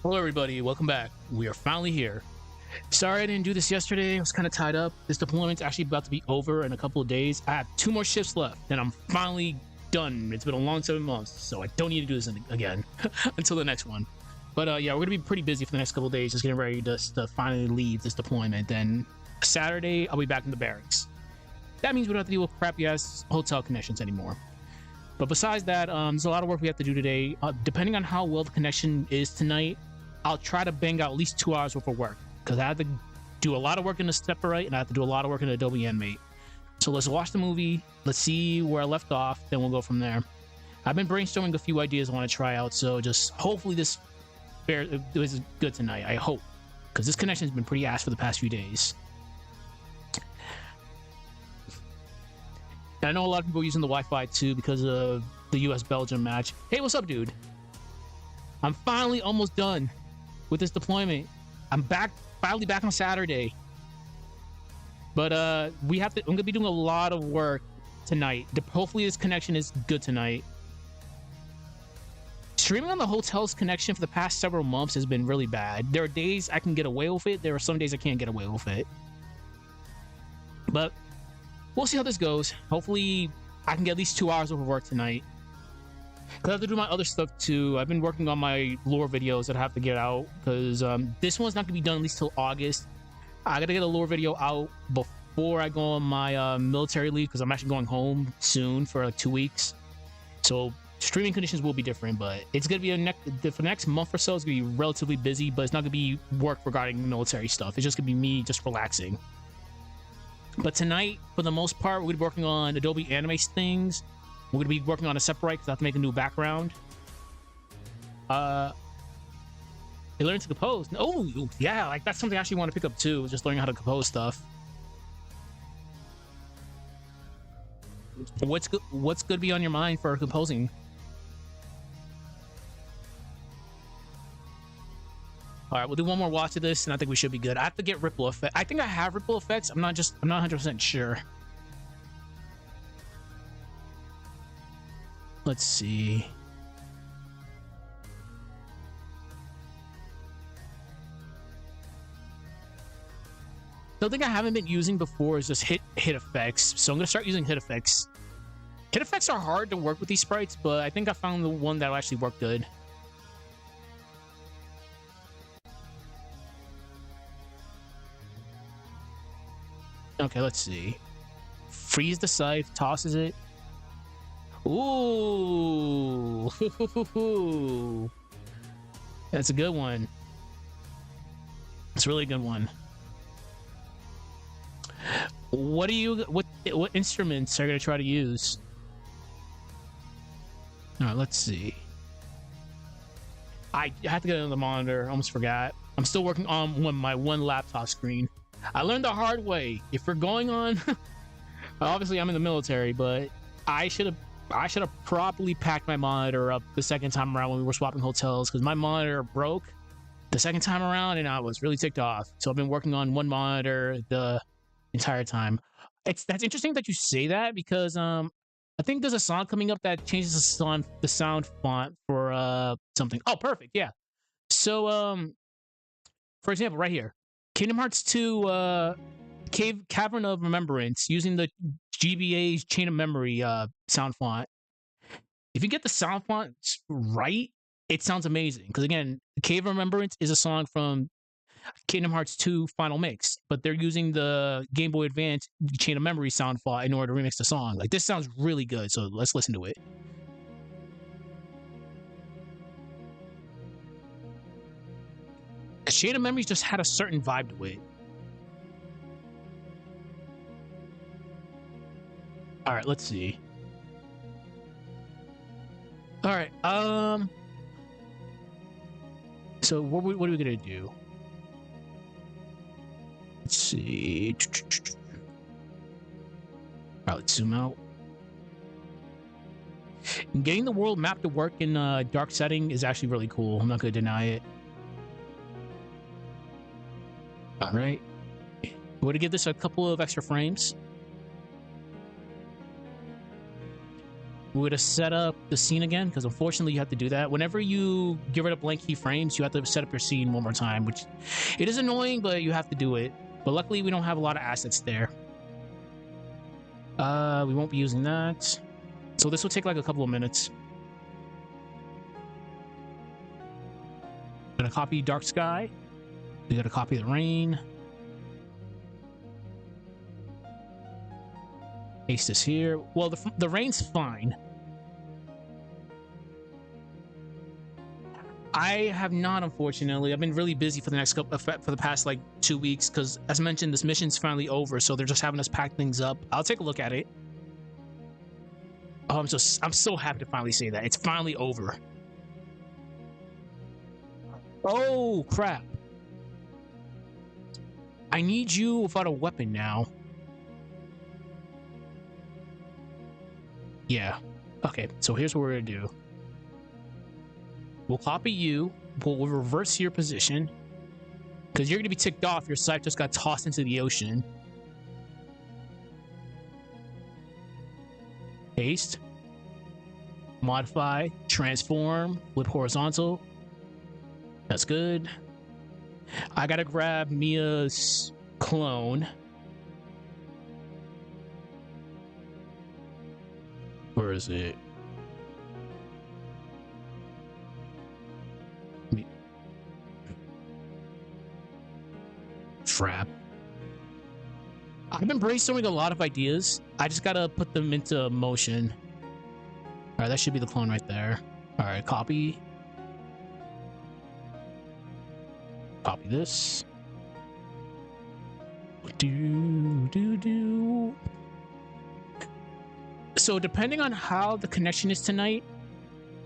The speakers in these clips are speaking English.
Hello everybody, welcome back. We are finally here. Sorry I didn't do this yesterday, I was kind of tied up. This deployment's actually about to be over in a couple of days. I have 2 more shifts left, and I'm finally done. It's been a long 7 months, so I don't need to do this again until the next one. But yeah, we're gonna be pretty busy for the next couple of days, just getting ready to finally leave this deployment. Then Saturday, I'll be back in the barracks. That means we don't have to deal with crappy ass hotel connections anymore. But besides that, there's a lot of work we have to do today. Depending on how well the connection is tonight, I'll try to bang out at least 2 hours worth of work, because I have to do a lot of work in Aseprite and I have to do a lot of work in Adobe Animate. So let's watch the movie, let's see where I left off, then we'll go from there. I've been brainstorming a few ideas I want to try out, so just hopefully this is good tonight. I hope, because this connection has been pretty ass for the past few days. And I know a lot of people are using the Wi-Fi too because of the US-Belgium match. Hey, what's up, dude? I'm finally almost done with this deployment. I'm finally back on Saturday. But I'm gonna be doing a lot of work tonight. Hopefully this connection is good tonight. Streaming on the hotel's connection for the past several months has been really bad. There are days I can get away with it. There are some days I can't get away with it. But we'll see how this goes. Hopefully I can get at least 2 hours of work tonight. Because I have to do my other stuff too. I've been working on my lore videos that I have to get out, because this one's not going to be done at least till August. I got to get a lore video out before I go on my military leave, because I'm actually going home soon for like 2 weeks. So streaming conditions will be different, but it's going to be for the next month or so, it's going to be relatively busy, but it's not going to be work regarding military stuff. It's just going to be me just relaxing. But tonight, for the most part, we're going to be working on Adobe Animate things. We're going to be working on Aseprite because I have to make a new background. They learned to compose. Oh, yeah, like that's something I actually want to pick up too, just learning how to compose stuff. What's going to be on your mind for composing? All right, we'll do one more watch of this, and I think we should be good. I have to get ripple effect. I think I have ripple effects. I'm not 100% sure. Let's see. Something I haven't been using before is just hit effects. So I'm gonna start using hit effects. Hit effects are hard to work with these sprites, but I think I found the one that'll actually work good. Okay, let's see. Freeze the scythe, tosses it. Ooh, that's a good one. It's a really good one. What instruments are you gonna try to use? All right, let's see. I have to get another monitor. I almost forgot. I'm still working on my one laptop screen. I learned the hard way. If we're going on, obviously I'm in the military, but I should have properly packed my monitor up the second time around when we were swapping hotels, because my monitor broke the second time around and I was really ticked off. So I've been working on one monitor the entire time. That's interesting that you say that, because I think there's a song coming up that changes the sound font for something. Oh, perfect. Yeah. So for example, right here, Kingdom Hearts 2 Cavern of Remembrance, using the GBA's Chain of Memory sound font. If you get the sound font right, it sounds amazing. Because again, Cave of Remembrance is a song from Kingdom Hearts 2 Final Mix, but they're using the Game Boy Advance Chain of Memory sound font in order to remix the song. Like, this sounds really good, so let's listen to it. Chain of Memories just had a certain vibe to it. All right, let's see. All right, so what are we gonna do? Let's see. All right, let's zoom out. Getting the world map to work in a dark setting is actually really cool. I'm not gonna deny it. All right, we're gonna give this a couple of extra frames. We're gonna set up the scene again, because unfortunately you have to do that. Whenever you get rid of blank keyframes, you have to set up your scene one more time, which it is annoying, but you have to do it. But luckily we don't have a lot of assets there. We won't be using that. So this will take like a couple of minutes. Gonna copy dark sky. We gotta copy the rain. Paste this here. Well, the rain's fine. I have not, unfortunately. I've been really busy for the past like 2 weeks because, as mentioned, this mission's finally over, so they're just having us pack things up. I'll take a look at it. Oh, I'm so happy to finally say that it's finally over. Oh crap! I need you without a weapon now. Yeah. Okay. So here's what we're gonna do. We'll copy you. We'll reverse your position. Because you're going to be ticked off. Your scythe just got tossed into the ocean. Paste. Modify. Transform. Flip horizontal. That's good. I got to grab Mia's clone. Where is it? Crap. I've been brainstorming a lot of ideas. I just gotta put them into motion. Alright, that should be the clone right there. Alright, copy. Copy this. So depending on how the connection is tonight,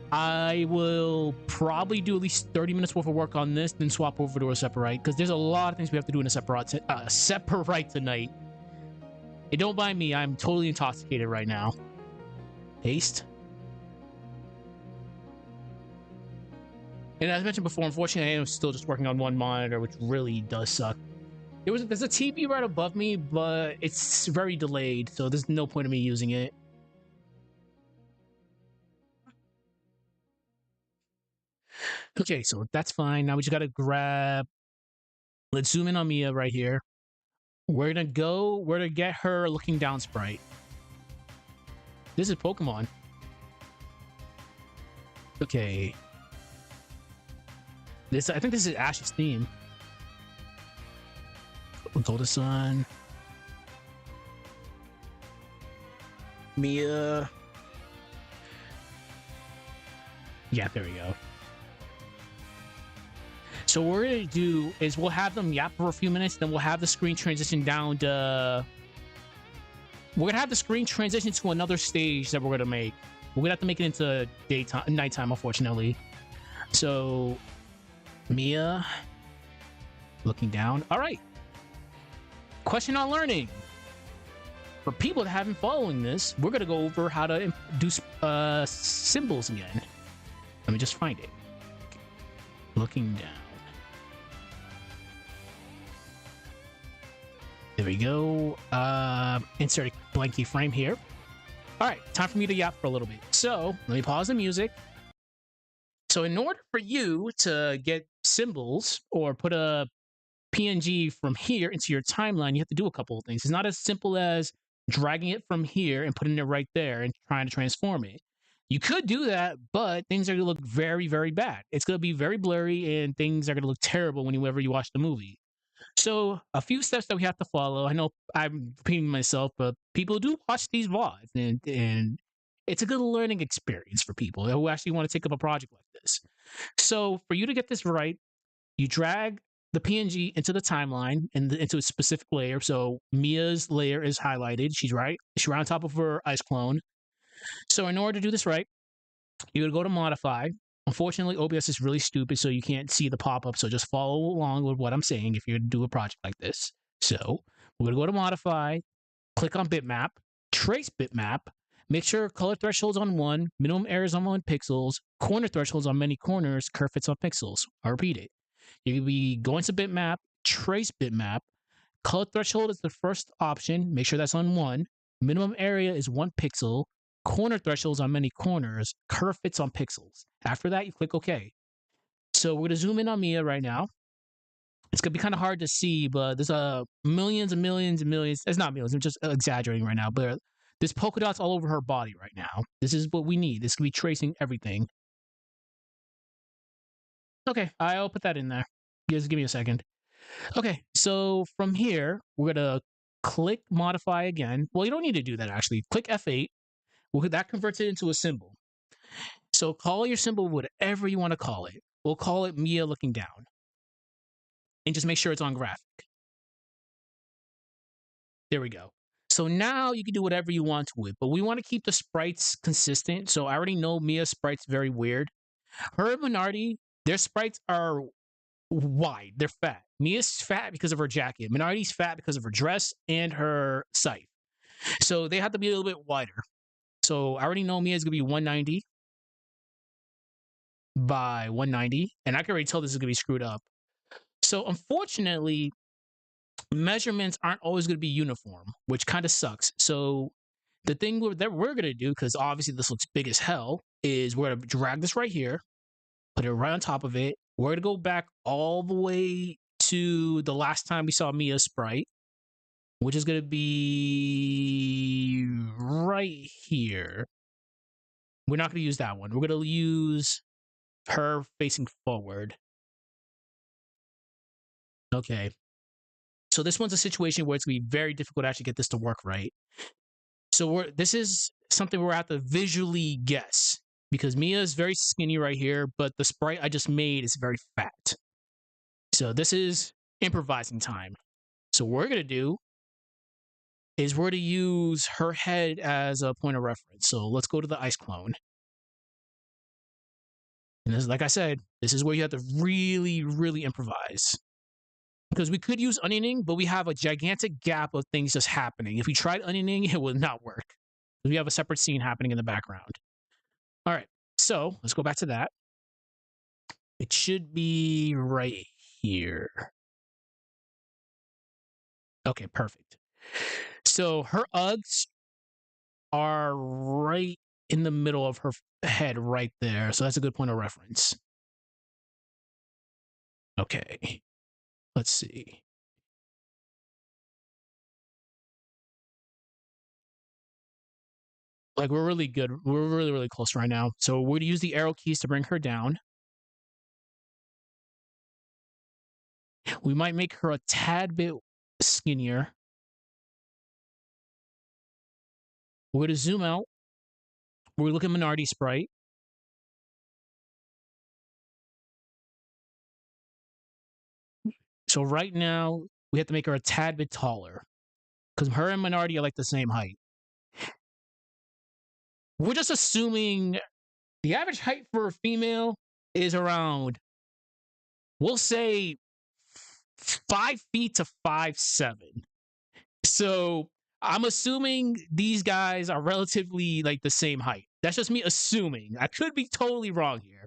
I will probably do at least 30 minutes worth of work on this, then swap over to Aseprite, because there's a lot of things we have to do in Aseprite tonight. Hey, don't mind me, I'm totally intoxicated right now. Paste. And as mentioned before, unfortunately, I am still just working on one monitor, which really does suck. There's a TV right above me, but it's very delayed, so there's no point in me using it. Okay, so that's fine. Now we just gotta grab. Let's zoom in on Mia right here. We're gonna get her looking down sprite. This is Pokemon. Okay. I think this is Ash's theme. Golden Sun. Mia. Yeah, there we go. So what we're gonna do is we'll have them yap for a few minutes, then we'll have the screen transition down to. We're gonna have the screen transition to another stage that we're gonna make. We're gonna have to make it into nighttime, unfortunately. So, Mia, looking down. All right. Question on learning. For people that haven't following this, we're gonna go over how to do symbols again. Let me just find it. Looking down. There we go. Insert a blank keyframe here. All right, time for me to yap for a little bit. So let me pause the music. So in order for you to get symbols or put a PNG from here into your timeline, you have to do a couple of things. It's not as simple as dragging it from here and putting it right there and trying to transform it. You could do that, but things are going to look very, very bad. It's going to be very blurry and things are going to look terrible whenever you watch the movie. So a few steps that we have to follow. I know I'm repeating myself, but people do watch these VODs, and it's a good learning experience for people who actually want to take up a project like this. So for you to get this right, you drag the PNG into the timeline and into a specific layer. So Mia's layer is highlighted. She's right on top of her ice clone. So in order to do this right, you're going to go to modify. Unfortunately, OBS is really stupid, so you can't see the pop-up. So just follow along with what I'm saying if you're going to do a project like this. So we're going to go to modify, click on bitmap, trace bitmap, make sure color thresholds on 1, minimum errors on 1 pixels, corner thresholds on many corners, curve fits on pixels. I'll repeat it. You're going to be going to bitmap, trace bitmap, color threshold is the first option. Make sure that's on 1. Minimum area is 1 pixel. corner thresholds on many corners, curve fits on pixels. After that, you click OK. So we're going to zoom in on Mia right now. It's going to be kind of hard to see, but there's millions and millions and millions. It's not millions. I'm just exaggerating right now, but there's polka dots all over her body right now. This is what we need. This can be tracing everything. Okay, I'll put that in there. Just give me a second. Okay, so from here, we're going to click modify again. Well, you don't need to do that actually. Click F8. That converts it into a symbol. So call your symbol whatever you want to call it. We'll call it Mia looking down. And just make sure it's on graphic. There we go. So now you can do whatever you want to it, but we want to keep the sprites consistent. So I already know Mia's sprite's very weird. Her and Minardi, their sprites are wide. They're fat. Mia's fat because of her jacket. Minardi's fat because of her dress and her scythe. So they have to be a little bit wider. So I already know Mia's going to be 190 by 190. And I can already tell this is going to be screwed up. So unfortunately, measurements aren't always going to be uniform, which kind of sucks. So the thing that we're going to do, because obviously this looks big as hell, is we're going to drag this right here, put it right on top of it. We're going to go back all the way to the last time we saw Mia's sprite, which is going to be right here. We're not going to use that one. We're going to use her facing forward. Okay. So this one's a situation where it's going to be very difficult to actually get this to work right. So this is something we're at to visually guess, because Mia is very skinny right here, but the sprite I just made is very fat. So this is improvising time. So what we're going to do is we're going to use her head as a point of reference. So let's go to the ice clone. And this, like I said, this is where you have to really, really improvise. Because we could use onioning, but we have a gigantic gap of things just happening. If we tried onioning, it would not work. We have a separate scene happening in the background. All right, so let's go back to that. It should be right here. Okay, perfect. So her Uggs are right in the middle of her head right there. So that's a good point of reference. Okay, let's see. Like, we're really good. We're really, really close right now. So we're going to use the arrow keys to bring her down. We might make her a tad bit skinnier. We're going to zoom out. We're going to look at Minardi sprite. So right now, we have to make her a tad bit taller, because her and Minardi are like the same height. We're just assuming the average height for a female is around, we'll say, 5 feet to 5'7". So I'm assuming these guys are relatively like the same height. That's just me assuming. I could be totally wrong here.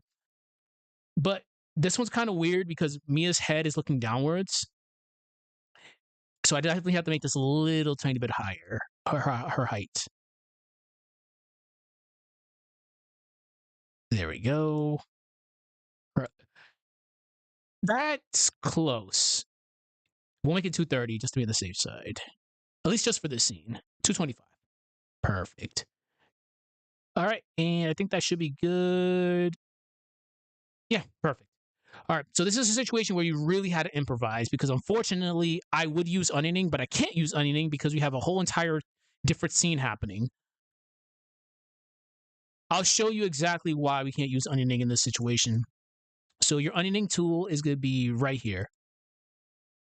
But this one's kind of weird because Mia's head is looking downwards. So I definitely have to make this a little tiny bit higher, her height. There we go. That's close. We'll make it 230 just to be on the safe side. At least just for this scene. 225. Perfect. All right, and I think that should be good. Yeah, perfect. All right, so this is a situation where you really had to improvise, because unfortunately, I would use onioning, but I can't use onioning because we have a whole entire different scene happening. I'll show you exactly why we can't use onioning in this situation. So your onioning tool is going to be right here.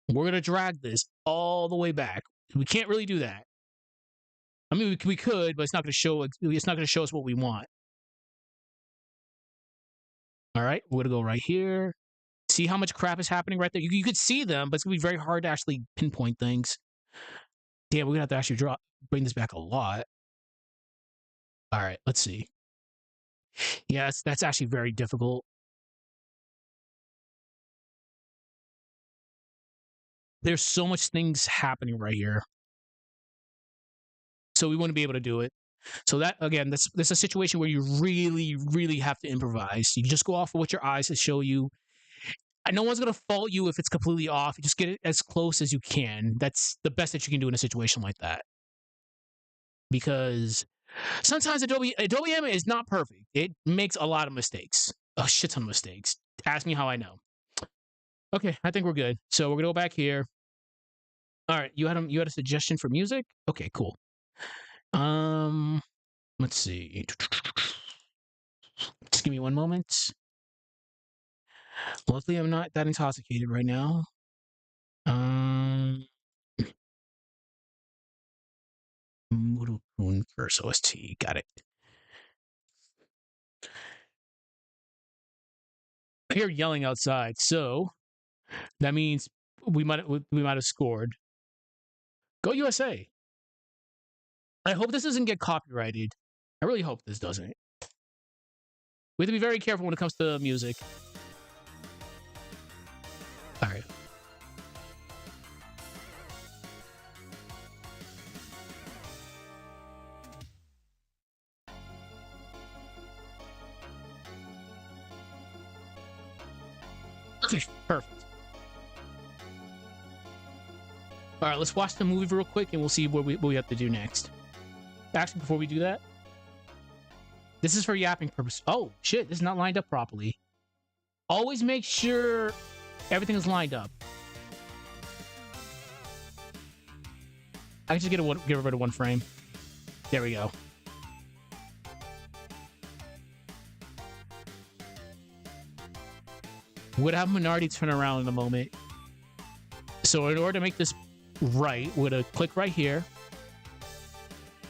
We're going to drag this all the way back. We can't really do that. I mean, we could, but it's not going to show. It's not going to show us what we want. All right, we're going to go right here. See how much crap is happening right there? You could see them, but it's going to be very hard to actually pinpoint things. Damn, we're going to have to actually bring this back a lot. All right, let's see. Yes, that's actually very difficult. There's so much things happening right here. So we wouldn't be able to do it. So that, again, that's a situation where you really, really have to improvise. You just go off of what your eyes show you. And no one's going to fault you if it's completely off. You just get it as close as you can. That's the best that you can do in a situation like that. Because sometimes Adobe Animate is not perfect. It makes a lot of mistakes. A shit ton of mistakes. Ask me how I know. Okay, I think we're good. So we're going to go back here. All right, you had a suggestion for music? Okay, cool. Let's see. Just give me one moment. Luckily, I'm not that intoxicated right now. Murukun first OST. Got it. I hear yelling outside, so that means we might have scored. Go USA. I hope this doesn't get copyrighted. I really hope this doesn't. We have to be very careful when it comes to music. All right. Okay, perfect. All right, let's watch the movie real quick, and we'll see what we have to do next. Actually, before we do that, this is for yapping purpose. Oh, shit, this is not lined up properly. Always make sure everything is lined up. I can just get rid of one frame. There we go. We're gonna have Minority turn around in a moment. So in order to make this right, we're gonna click right here.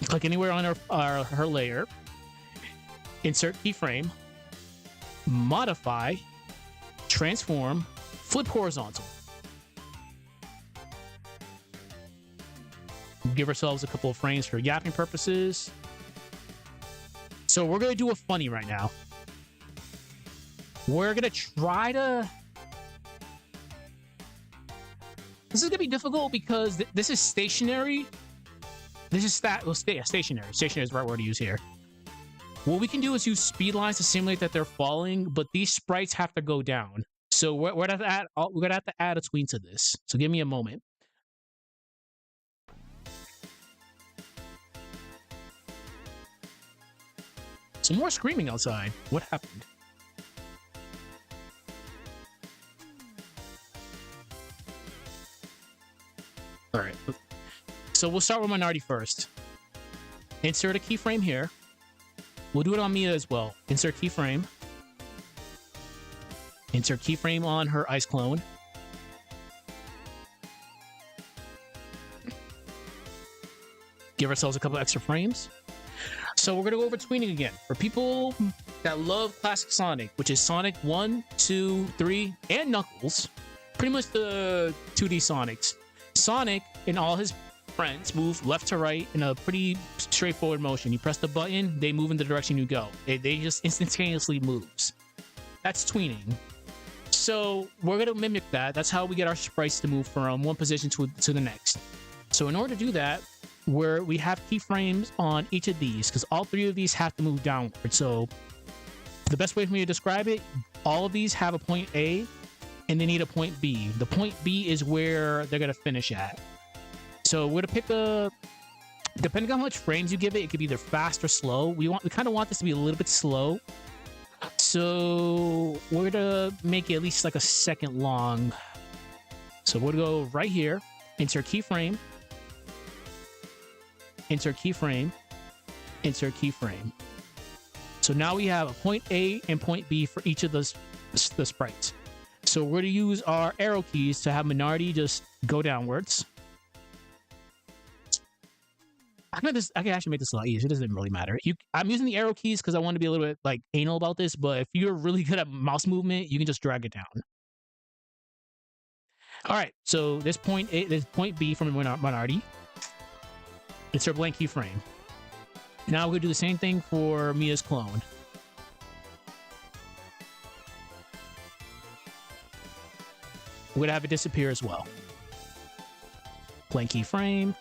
Click anywhere on her layer. Insert keyframe. Modify. Transform. Flip horizontal. Give ourselves a couple of frames for yapping purposes. So we're gonna do a funny right now. We're gonna try to... This is gonna be difficult because this is stationary. This is stationary. Stationary is the right word to use here. What we can do is use speed lines to simulate that they're falling, but these sprites have to go down. So we're gonna have to add a tween to this. So give me a moment. Some more screaming outside. What happened? All right. So we'll start with Minority first. Insert a keyframe here. We'll do it on Mia as well. Insert keyframe. Insert keyframe on her ice clone. Give ourselves a couple extra frames. So we're going to go over tweening again. For people that love classic Sonic, which is Sonic 1, 2, 3, and Knuckles, pretty much the 2D Sonics. Sonic and all his friends move left to right in a pretty straightforward motion. You press the button, they move in the direction you go. They just instantaneously moves. That's tweening. So we're going to mimic that. That's how we get our sprites to move from one position to the next. So in order to do that, we have keyframes on each of these because all three of these have to move downward. So the best way for me to describe it, all of these have a point A and they need a point B. The point B is where they're going to finish at. So we're going to pick depending on how much frames you give it, it could be either fast or slow. We kind of want this to be a little bit slow. So we're going to make it at least like a second long. So we're going to go right here, insert keyframe, insert keyframe, insert keyframe. So now we have a point A and point B for each of the sprites. So we're going to use our arrow keys to have Minority just go downwards. I can actually make this a lot easier. It doesn't really matter. I'm using the arrow keys because I want to be a little bit like anal about this, but if you're really good at mouse movement, you can just drag it down. All right, so this point A, this point B from Minority. Insert blank keyframe. Now we're going to do the same thing for Mia's clone. We're going to have it disappear as well. Blank keyframe.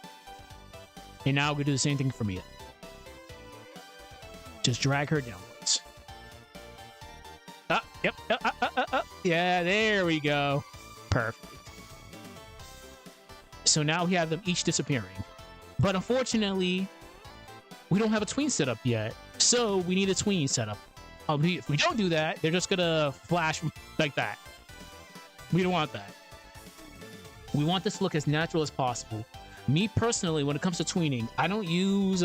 And now we're going to do the same thing for Mia. Just drag her downwards. Yep. Yeah, there we go. Perfect. So now we have them each disappearing. But unfortunately, we don't have a tween set up yet. So we need a tween set up. If we don't do that, they're just gonna flash like that. We don't want that. We want this to look as natural as possible. Me personally, when it comes to tweening, I don't use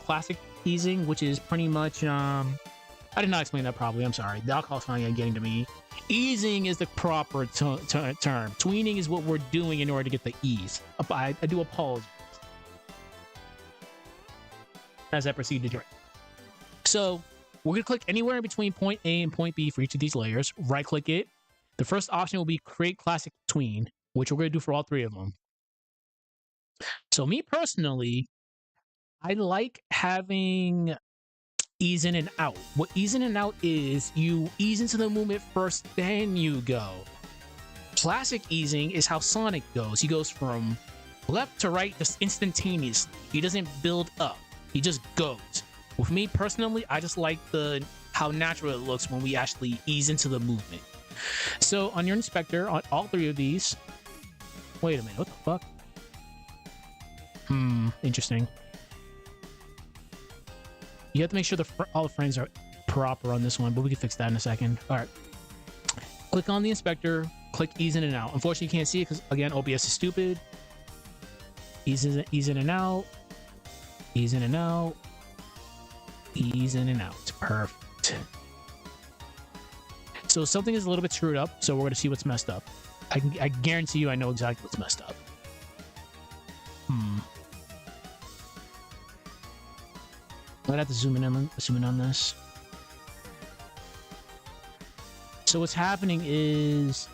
classic easing, which is pretty much I did not explain that properly. I'm sorry. The alcohol's finally getting to me. Easing is the proper term. Tweening is what we're doing in order to get the ease. I do apologize as I proceed to drink. So we're going to click anywhere in between point A and point B for each of these layers. Right click it. The first option will be create classic tween, which we're going to do for all three of them. So me personally, I like having ease in and out. What ease in and out is, you ease into the movement first, then you go. Classic easing is how Sonic goes. He goes from left to right just instantaneously. He doesn't build up. He just goes. With me personally, I just like how natural it looks when we actually ease into the movement. So on your inspector, on all three of these, wait a minute, what the fuck? Interesting. You have to make sure all the frames are proper on this one, but we can fix that in a second. All right. Click on the inspector, click ease in and out. Unfortunately, you can't see it because, again, OBS is stupid. Ease in and out. Ease in and out. Ease in and out. Perfect. So something is a little bit screwed up, so we're going to see what's messed up. I guarantee you I know exactly what's messed up. I'd have to zoom in on this. So what's happening is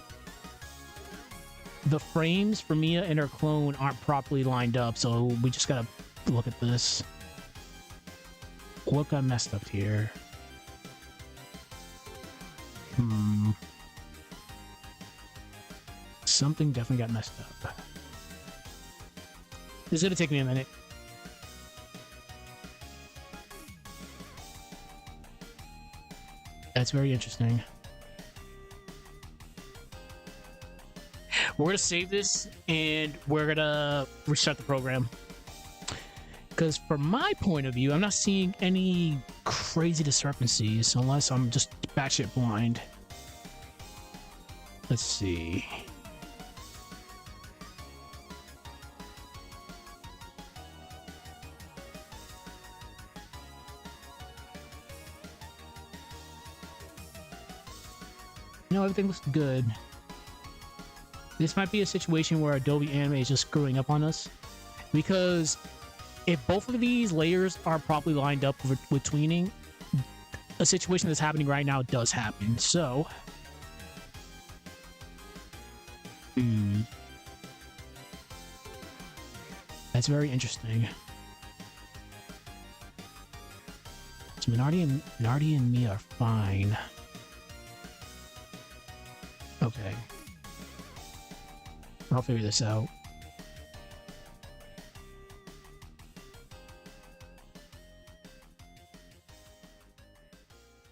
the frames for Mia and her clone aren't properly lined up, so we just gotta look at this. What got messed up here? Something definitely got messed up. This is gonna take me a minute. That's very interesting. We're gonna save this and we're gonna restart the program. Because from my point of view, I'm not seeing any crazy discrepancies unless I'm just batshit blind. Let's see. No, everything looks good. This might be a situation where Adobe Animate is just screwing up on us, because if both of these layers are properly lined up with tweening, a situation that's happening right now does happen. So, that's very interesting. So Minardi and me are fine. Okay. I'll figure this out.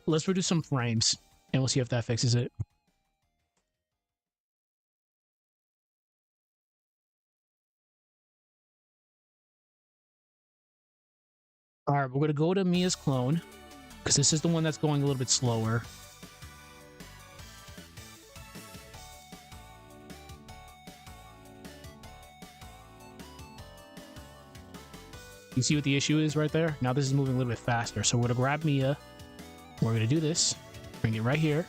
Let's reduce some frames, and we'll see if that fixes it. All right, we're going to go to Mia's clone, because this is the one that's going a little bit slower. You see what the issue is right there? Now this is moving a little bit faster. So we're going to grab Mia. We're going to do this. Bring it right here.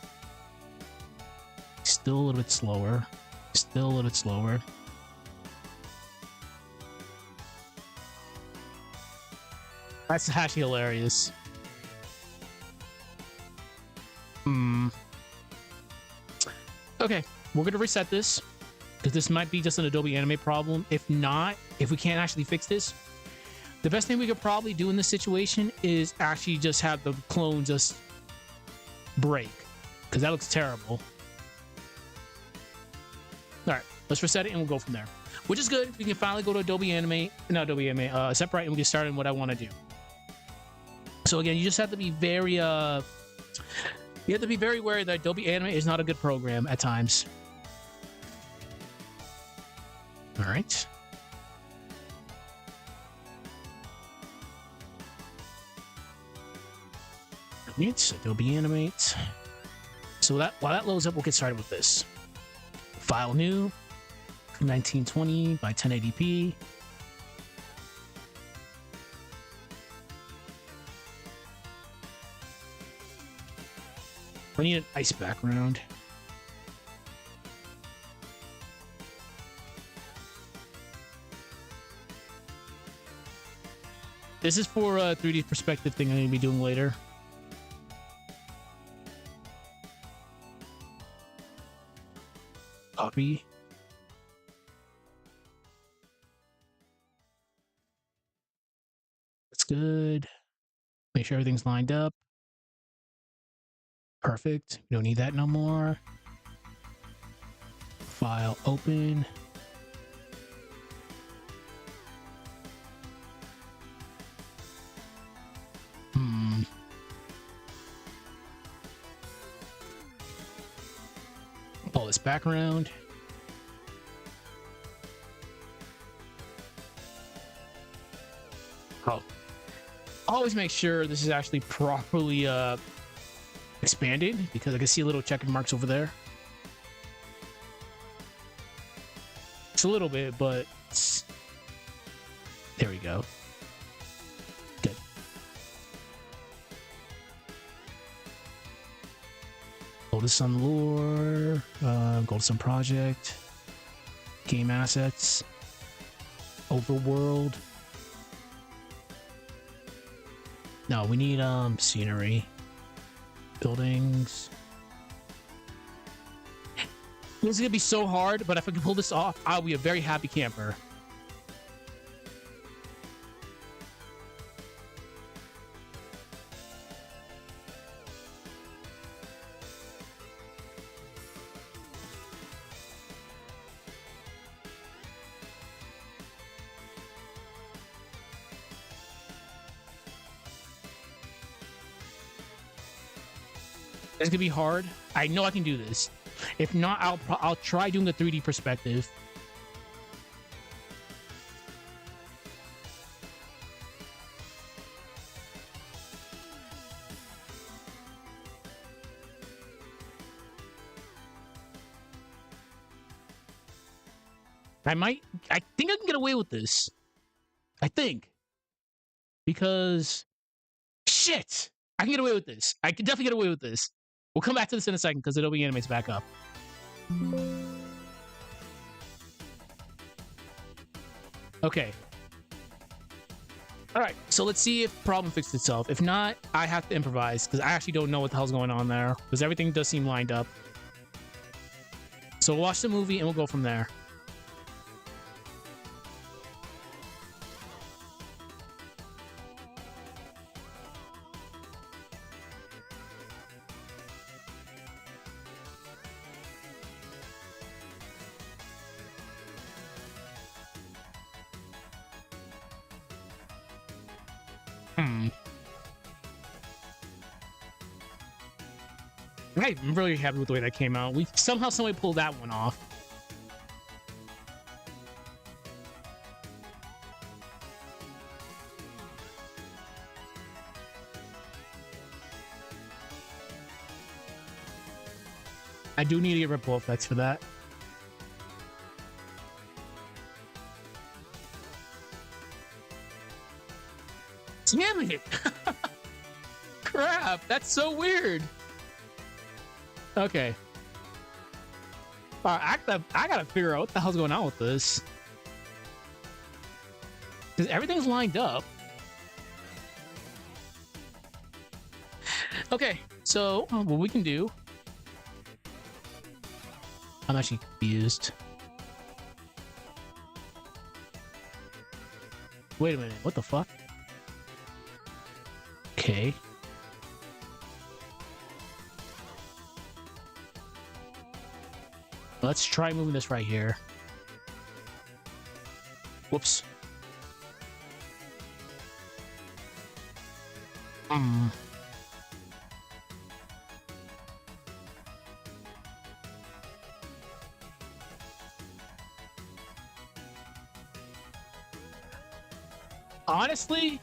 Still a little bit slower. Still a little bit slower. That's actually hilarious. Okay, we're going to reset this, because this might be just an Adobe Animate problem. If not, if we can't actually fix this, the best thing we could probably do in this situation is actually just have the clone just break, because that looks terrible. All right, let's reset it and we'll go from there, which is good. We can finally go to Adobe Animate, not Adobe Animate, Aseprite, and we can start on what I want to do. So again, you just have to be very you have to be very aware that Adobe Animate is not a good program at times. All right. It's Adobe Animate. So while that loads up, we'll get started with this. File new, 1920 by 1080p. We need an ice background. This is for a 3D perspective thing I'm going to be doing later. Copy. That's good. Make sure everything's lined up. Perfect. We don't need that no more. File open. Pull this background. Oh. Always make sure this is actually properly expanded, because I can see little check marks over there. It's a little bit, but there we go. Good. Golden Sun Lore, Golden Sun Project, Game Assets, Overworld. No, we need scenery. Buildings. This is gonna be so hard, but if I can pull this off, I'll be a very happy camper. It's gonna be hard. I know I can do this. If not, I'll try doing the 3D perspective. I think I can get away with this. I think. Because shit! I can get away with this. I can definitely get away with this. We'll come back to this in a second because Adobe Animate's back up. Okay. All right, so let's see if the problem fixed itself. If not, I have to improvise because I actually don't know what the hell's going on there because everything does seem lined up. So we'll watch the movie and we'll go from there. I'm really happy with the way that came out. We somehow, some way pulled that one off. I do need to get ripple effects for that. Damn it! Crap, that's so weird. Okay. Alright, I gotta figure out what the hell's going on with this. Because everything's lined up. Okay, so what we can do... I'm actually confused. Wait a minute, what the fuck? Okay. Let's try moving this right here. Whoops. Hmm. Honestly,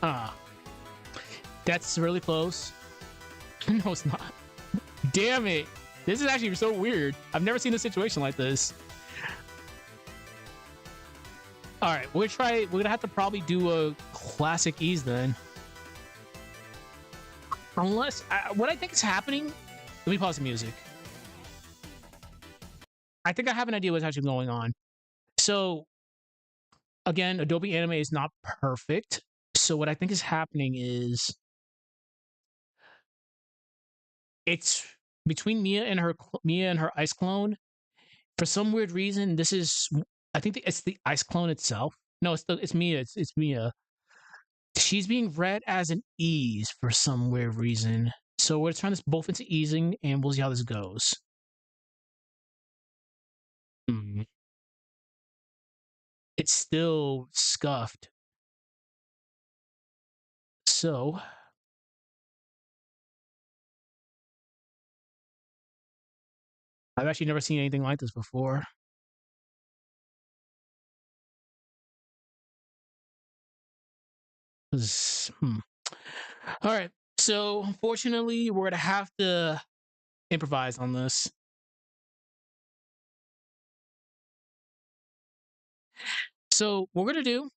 ah, that's really close. No, it's not. Damn it. This is actually so weird. I've never seen a situation like this. All right, we're gonna have to probably do a classic ease then. Unless, what I think is happening, let me pause the music. I think I have an idea what's actually going on. So, again, Adobe Animate is not perfect. So, what I think is happening is it's between Mia and her ice clone. For some weird reason, this is, I think it's the ice clone itself. No, it's Mia. It's Mia. She's being read as an ease for some weird reason. So we're turning this both into easing, and we'll see how this goes. Hmm. It's still scuffed. So I've actually never seen anything like this before. 'Cause. All right. So unfortunately, we're gonna have to improvise on this. So what we're gonna do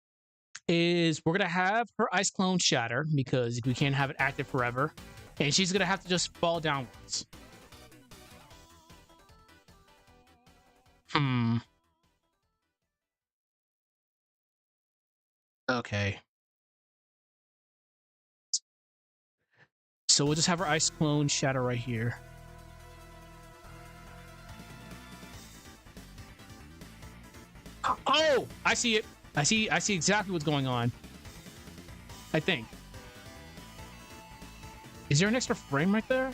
is we're gonna have her ice clone shatter because we can't have it active forever, and she's gonna have to just fall downwards. Hmm. Okay. So we'll just have her ice clone shatter right here. Oh, I see it. I see exactly what's going on. I think. Is there an extra frame right there?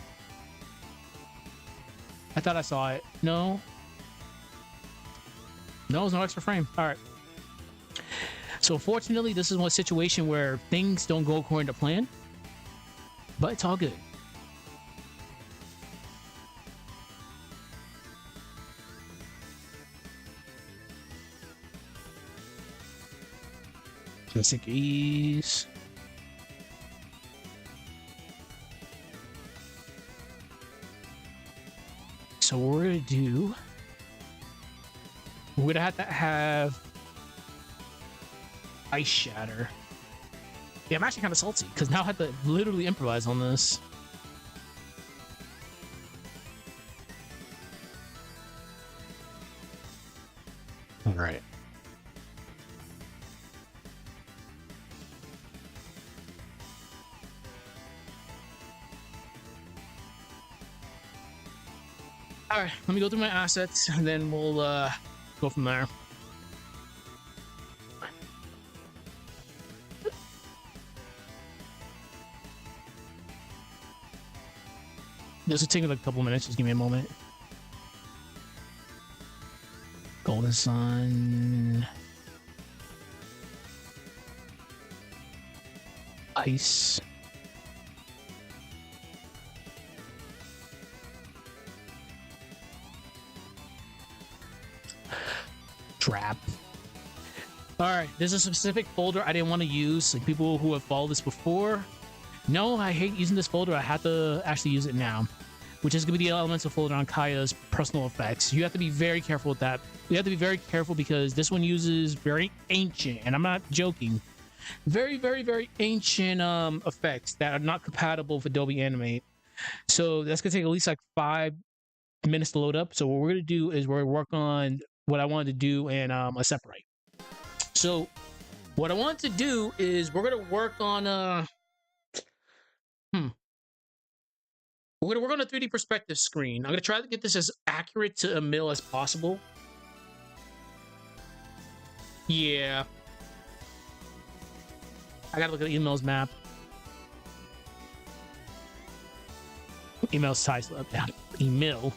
I thought I saw it. No. No, there's no extra frame. All right. So unfortunately, this is one situation where things don't go according to plan, but it's all good. Basic ease. So what we're gonna do, we're gonna have to have ice shatter. Yeah, I'm actually kind of salty because now I have to literally improvise on this. All right. All right, let me go through my assets and then we'll go from there. This will take like a couple minutes. Just give me a moment. Golden Sun. Ice. Trap. All right, there's a specific folder I didn't want to use. Like people who have followed this before, no, I hate using this folder. I have to actually use it now, which is going to be the elemental folder on Kaya's personal effects. You have to be very careful with that. You have to be very careful because this one uses very ancient, and I'm not joking, very, very, very ancient effects that are not compatible with Adobe Animate. So that's going to take at least like 5 minutes to load up. So what we're going to do is we're going to work on what I wanted to do in Aseprite. So what I want to do is we're going to work on we're going to work on a 3D perspective screen. I'm going to try to get this as accurate to a mill as possible. Yeah. I gotta look at emails map. Email size. Email.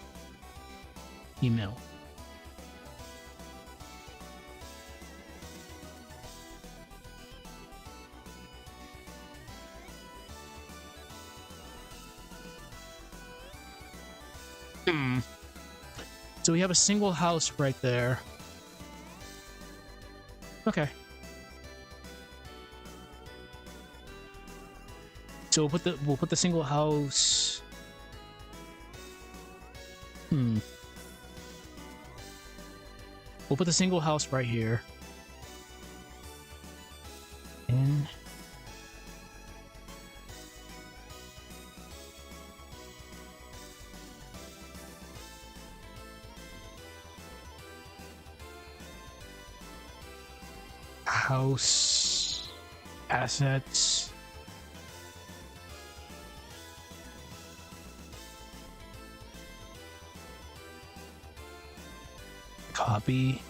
So we have a single house right there. Okay. So we'll put the single house. We'll put the single house right here. And house assets. Copy.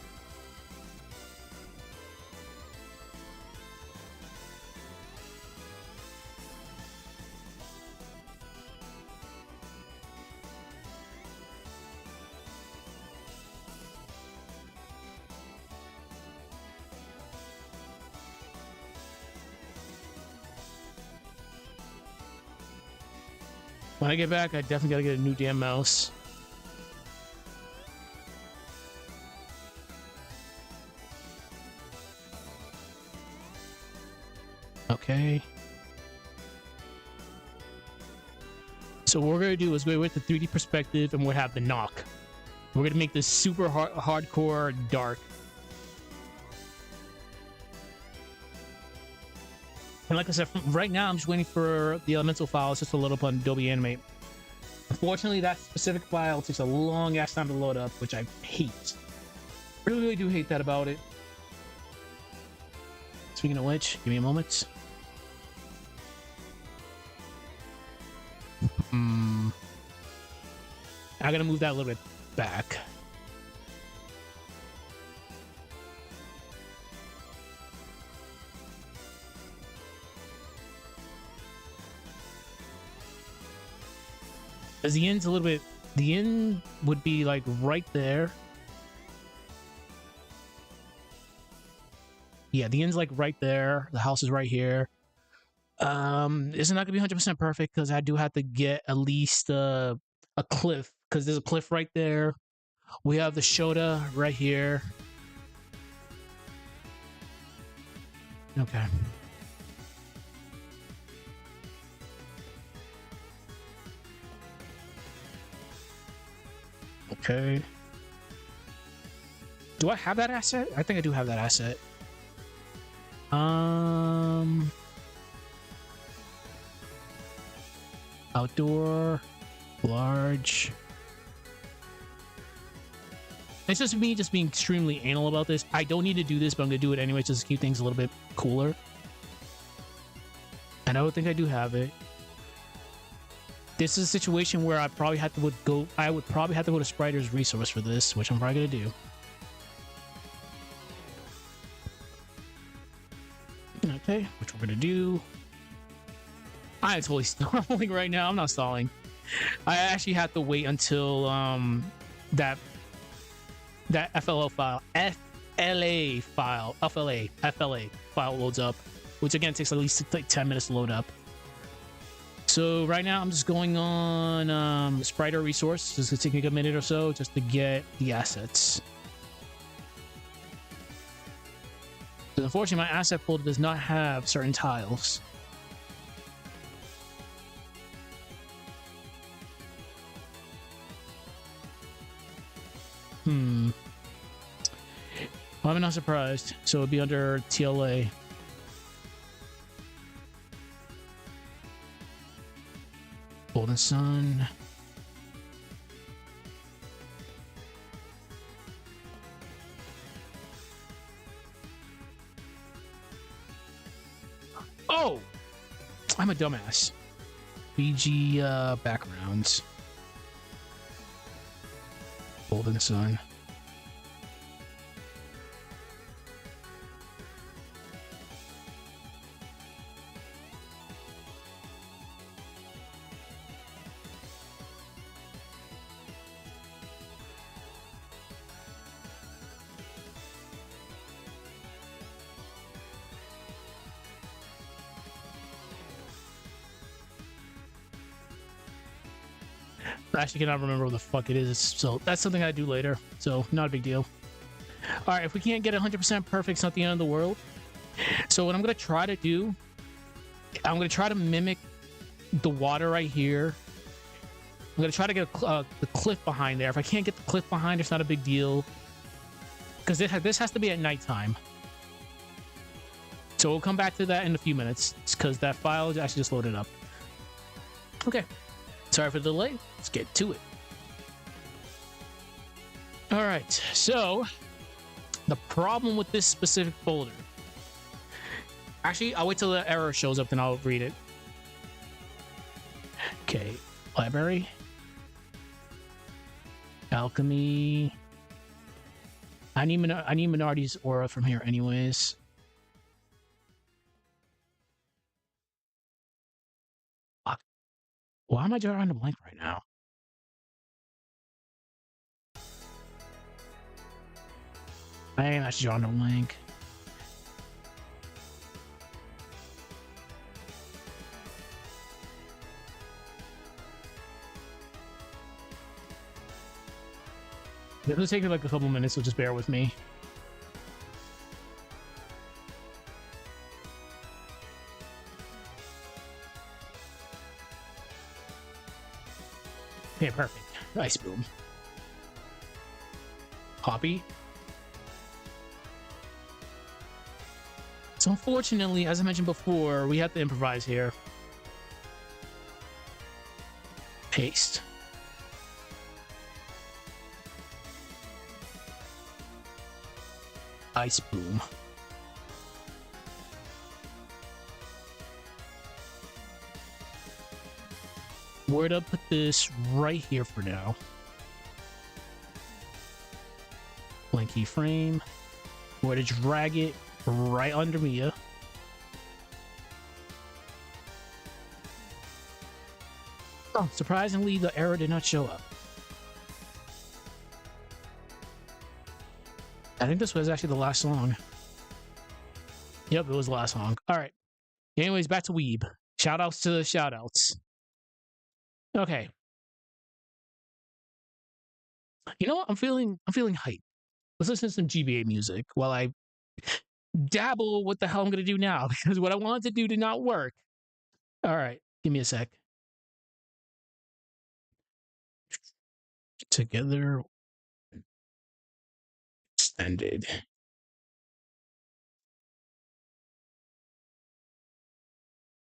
When I get back, I definitely gotta get a new damn mouse. Okay. So what we're gonna do is go with the 3D perspective, and we'll have the knock. We're gonna make this super hardcore dark. And like I said, right now I'm just waiting for the elemental files just to load up on Adobe Animate. Unfortunately, that specific file takes a long ass time to load up, which I hate. Really do hate that about it. Speaking of which, give me a moment. I'm gonna move that a little bit back. As the end's a little bit, the end would be like right there. Yeah, the end's like right there. The house is right here. It's not gonna be 100% perfect because I do have to get at least a cliff, because there's a cliff right there. We have the Shota right here. Okay. Okay. Do I have that asset? I think I do have that asset. Outdoor, large. It's just me just being extremely anal about this. I don't need to do this, but I'm gonna do it anyway just to keep things a little bit cooler. And I don't think I do have it. This is a situation where I would probably have to go to Sprite's resource for this, which I'm probably gonna do. Okay, which we're gonna do. I am totally stalling right now. I'm not stalling. I actually have to wait until that FLA file loads up, which again takes at least like 10 minutes to load up. So right now I'm just going on Sprite resource. It's gonna take me a minute or so just to get the assets. So unfortunately, my asset folder does not have certain tiles. Well, I'm not surprised. So it'd be under TLA. Golden Sun. Oh! I'm a dumbass. BG backgrounds. Golden Sun. I actually cannot remember what the fuck it is, so that's something I do later, so not a big deal. All right, if we can't get 100% perfect, it's not the end of the world. So what I'm going to try to do, I'm going to try to mimic the water right here. I'm going to try to get the cliff behind there. If I can't get the cliff behind, it's not a big deal. Because this has to be at nighttime. So we'll come back to that in a few minutes, because that file actually just loaded up. Okay. Sorry for the delay. Let's get to it. All right. So the problem with this specific folder. Actually, I'll wait till the error shows up, then I'll read it. Okay. Library. Alchemy. I need Minardi's aura from here anyways. Fuck. Why am I drawing a blank right now? I am actually drawing a blank. This will take me like a couple minutes, so just bear with me. Okay, perfect. Ice boom. Copy. So unfortunately, as I mentioned before, we have to improvise here. Paste. Ice boom. We're gonna put this right here for now. Blank keyframe. We're gonna drag it right under Mia. Oh, surprisingly, the error did not show up. I think this was actually the last song. Yep, it was the last song. All right. Anyways, back to Weeb. Shoutouts to the shoutouts. Okay. You know what? I'm feeling hype. Let's listen to some GBA music while I dabble what the hell I'm gonna do now, because what I wanted to do did not work. All right, give me a sec. Together extended.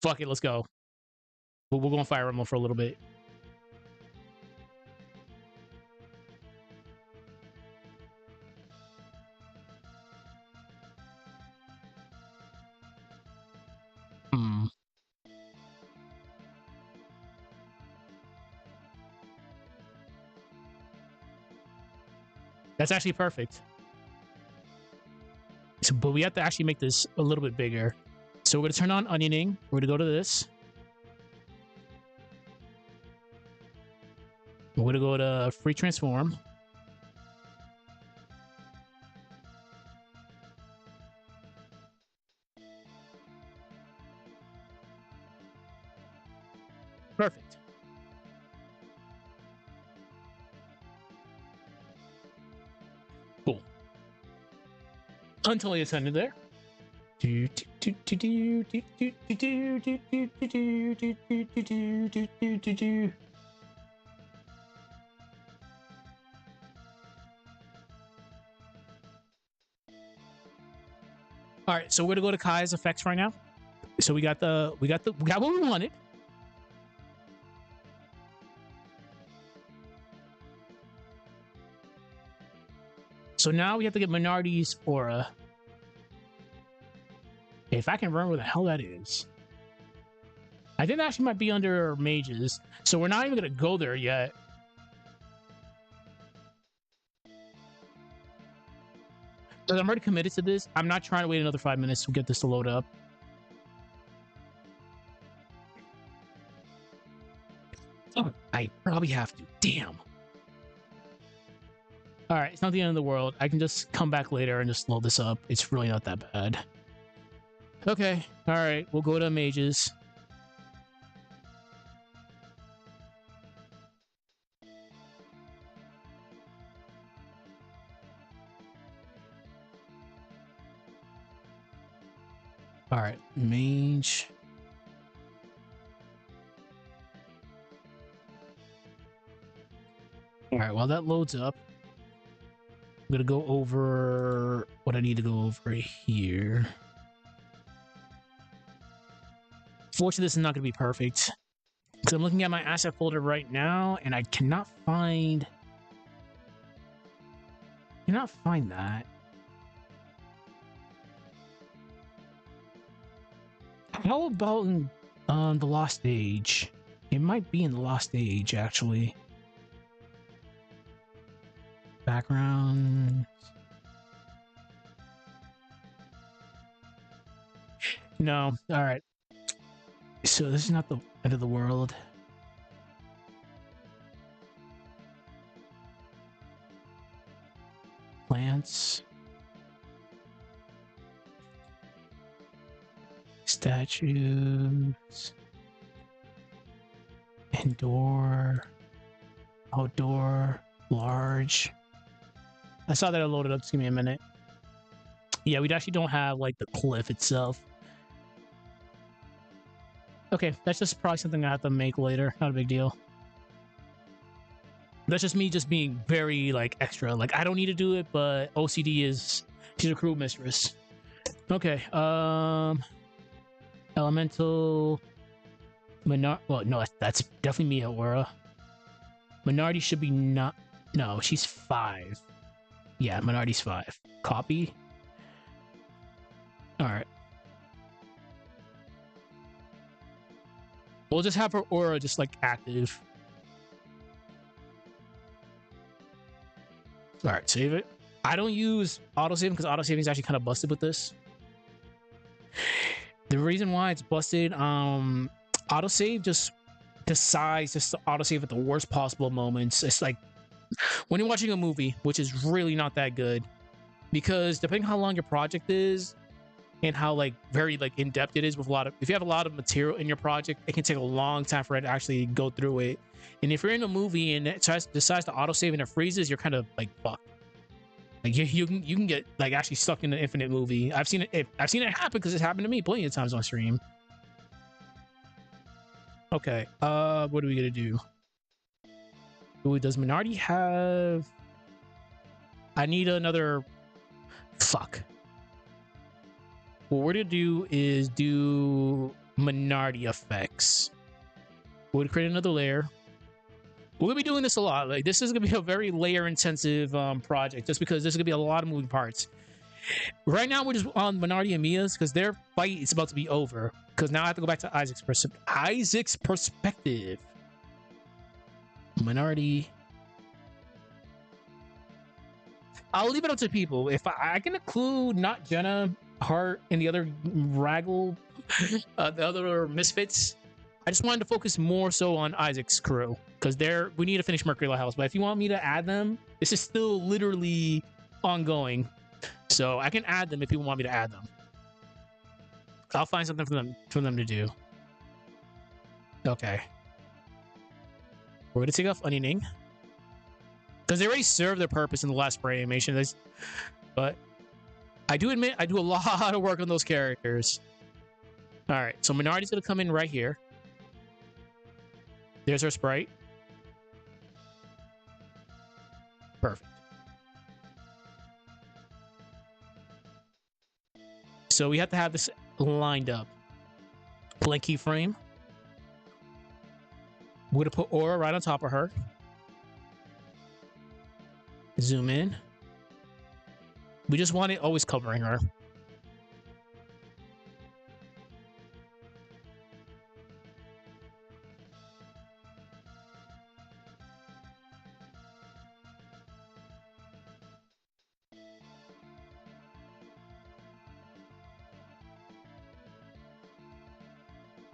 Fuck it, let's go. We'll go on Fire Emblem for a little bit. That's actually perfect. So, but we have to actually make this a little bit bigger. So we're going to turn on onioning. We're going to go to this. We're going to go to free transform. Perfect. Cool. Until it's ended there. All right, so we're gonna go to Kai's effects right now. So we got what we wanted. So now we have to get Minardi's aura. If I can remember where the hell that is. I think that actually might be under mages. So we're not even gonna go there yet. Because I'm already committed to this. I'm not trying to wait another 5 minutes to get this to load up. Oh, I probably have to. Damn. All right, it's not the end of the world. I can just come back later and just load this up. It's really not that bad. Okay, all right, we'll go to mages. All right, mange. All right, while that loads up, I'm gonna go over what I need to go over here. Fortunately, this is not gonna be perfect because I'm looking at my asset folder right now, and I cannot find that. How about in the Lost Age? It might be in the Lost Age, actually. Background. No. All right. So this is not the end of the world. Plants. Statues. Indoor. Outdoor. Large. I saw that it loaded up. Just give me a minute. Yeah, we actually don't have like the cliff itself. Okay, that's just probably something I have to make later. Not a big deal. That's just me just being very like extra. Like I don't need to do it, but OCD is she's a cruel mistress. Okay, elemental well, no, that's definitely me, Aura. Minority should be not. No, she's 5. Yeah, Minority's 5. Copy. All right. We'll just have her aura just like active. All right, save it. I don't use autosave because autosaving is actually kind of busted with this. The reason why it's busted, autosave just decides just to autosave at the worst possible moments. It's like when you're watching a movie, which is really not that good, because depending on how long your project is and how like very like in-depth it is with a lot of, if you have a lot of material in your project, it can take a long time for it to actually go through it. And if you're in a movie and it decides to autosave and it freezes, you're kind of like fucked. Like you can get like actually stuck in an infinite movie. I've seen it happen because it's happened to me plenty of times on stream. Okay, what are we gonna do? Does Minardi have? I need another. Fuck. What we're gonna do is do Minardi effects. We're gonna create another layer. We're gonna be doing this a lot. Like this is gonna be a very layer intensive project, just because there's gonna be a lot of moving parts. Right now we're just on Minardi and Mia's because their fight is about to be over. Because now I have to go back to Isaac's perspective. Minardi. I'll leave it up to people. If I can include not Jenna, Hart, and the other Raggle, the other misfits. I just wanted to focus more so on Isaac's crew because we need to finish Mercury Lighthouse. But if you want me to add them, this is still literally ongoing, so I can add them if people want me to add them. I'll find something for them to do. Okay, we're gonna take off onioning because they already served their purpose in the last spray animation. But I do admit I do a lot of work on those characters. All right, so Minardi's gonna come in right here. There's our sprite. Perfect. So we have to have this lined up. Blank keyframe. We're gonna put aura right on top of her. Zoom in. We just want it always covering her.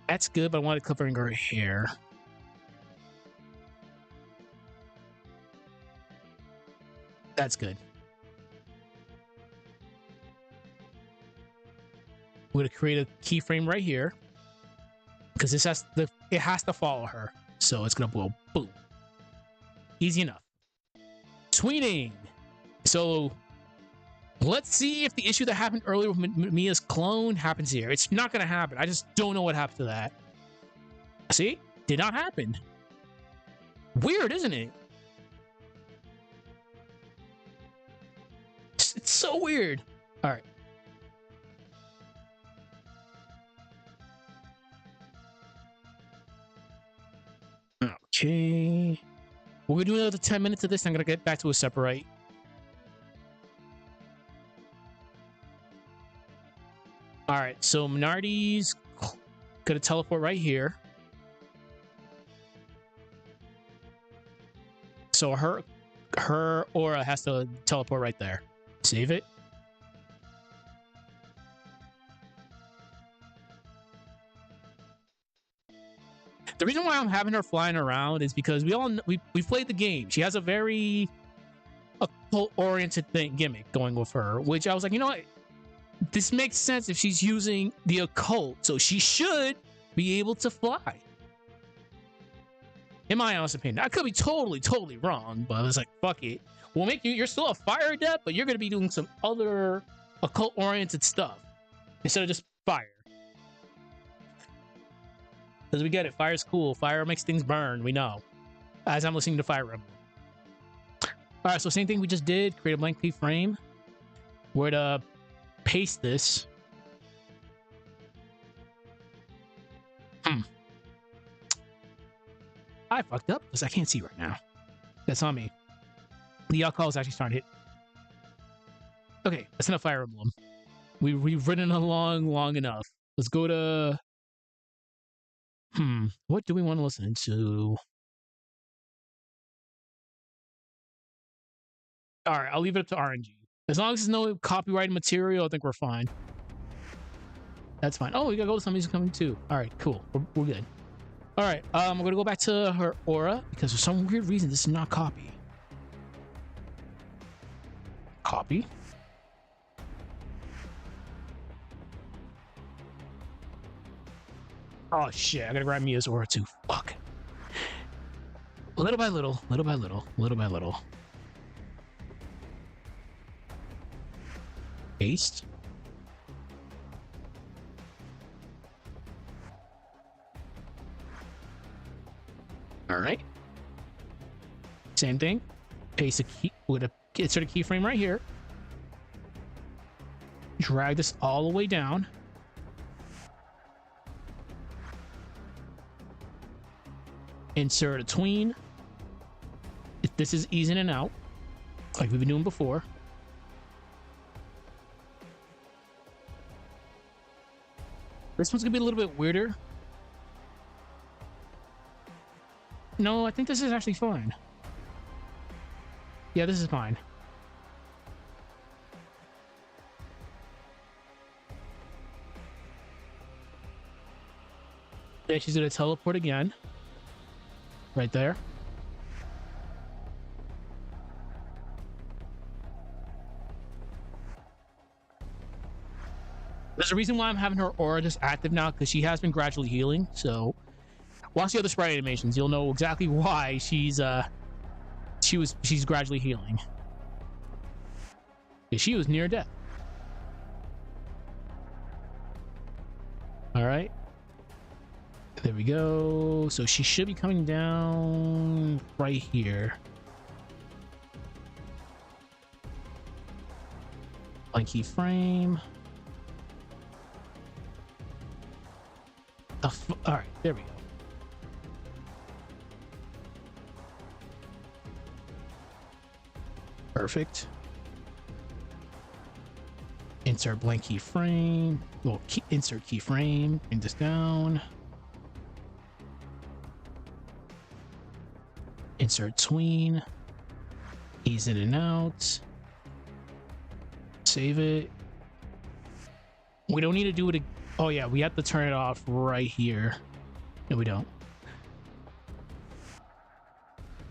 That's good, but I want it covering her hair. That's good. We're gonna create a keyframe right here because it has to follow her. So it's gonna go boom. Easy enough. Tweening. So Let's see if the issue that happened earlier with Mia's clone happens here. It's not going to happen. I just don't know what happened to that. See? Did not happen. Weird, isn't it? It's so weird. All right. Okay. We're going to do another 10 minutes of this. I'm going to get back to Aseprite. All right, so Minardi's gonna teleport right here. So her aura has to teleport right there. Save it. The reason why I'm having her flying around is because we've played the game. She has a very occult-oriented gimmick going with her, which I was like, you know what? This makes sense if she's using the occult, so she should be able to fly. In my honest opinion, I could be totally wrong, but I was like, fuck it. We'll make you're still a fire adept, but you're going to be doing some other occult-oriented stuff instead of just fire. Because we get it, fire's cool. Fire makes things burn, we know. As I'm listening to Fire Emblem. Alright, so same thing we just did. Create a blank keyframe. We're to paste this. I fucked up because I can't see right now. That's on me. The alcohol is actually starting to hit. Okay, that's enough Fire Emblem. We've ridden along long enough. Let's go to... What do we want to listen to? Alright, I'll leave it up to RNG. As long as there's no copyrighted material, I think we're fine. That's fine. Oh, we gotta go to some music coming too. Alright, cool. We're good. Alright, we're gonna go back to her aura because for some weird reason this is not copy. Copy. Oh shit, I gotta grab Mia's aura too. Fuck. Little by little, little by little, little by little. Paste. All right. Same thing. Paste a key with a insert a keyframe right here. Drag this all the way down. Insert a tween. If this is easing in and out, like we've been doing before. This one's gonna be a little bit weirder. No, I think this is actually fine. Yeah, this is fine. Yeah, she's gonna teleport again. Right there. There's a reason why I'm having her aura just active now, because she has been gradually healing. So watch the other sprite animations, you'll know exactly why she's gradually healing. Yeah, she was near death. All right. There we go. So she should be coming down right here. Blank keyframe. All right, there we go. Perfect. Insert blank keyframe. Well, insert keyframe. Bring this down. Insert tween. Ease in and out. Save it. We don't need to do it. Oh yeah, we have to turn it off right here. No, we don't.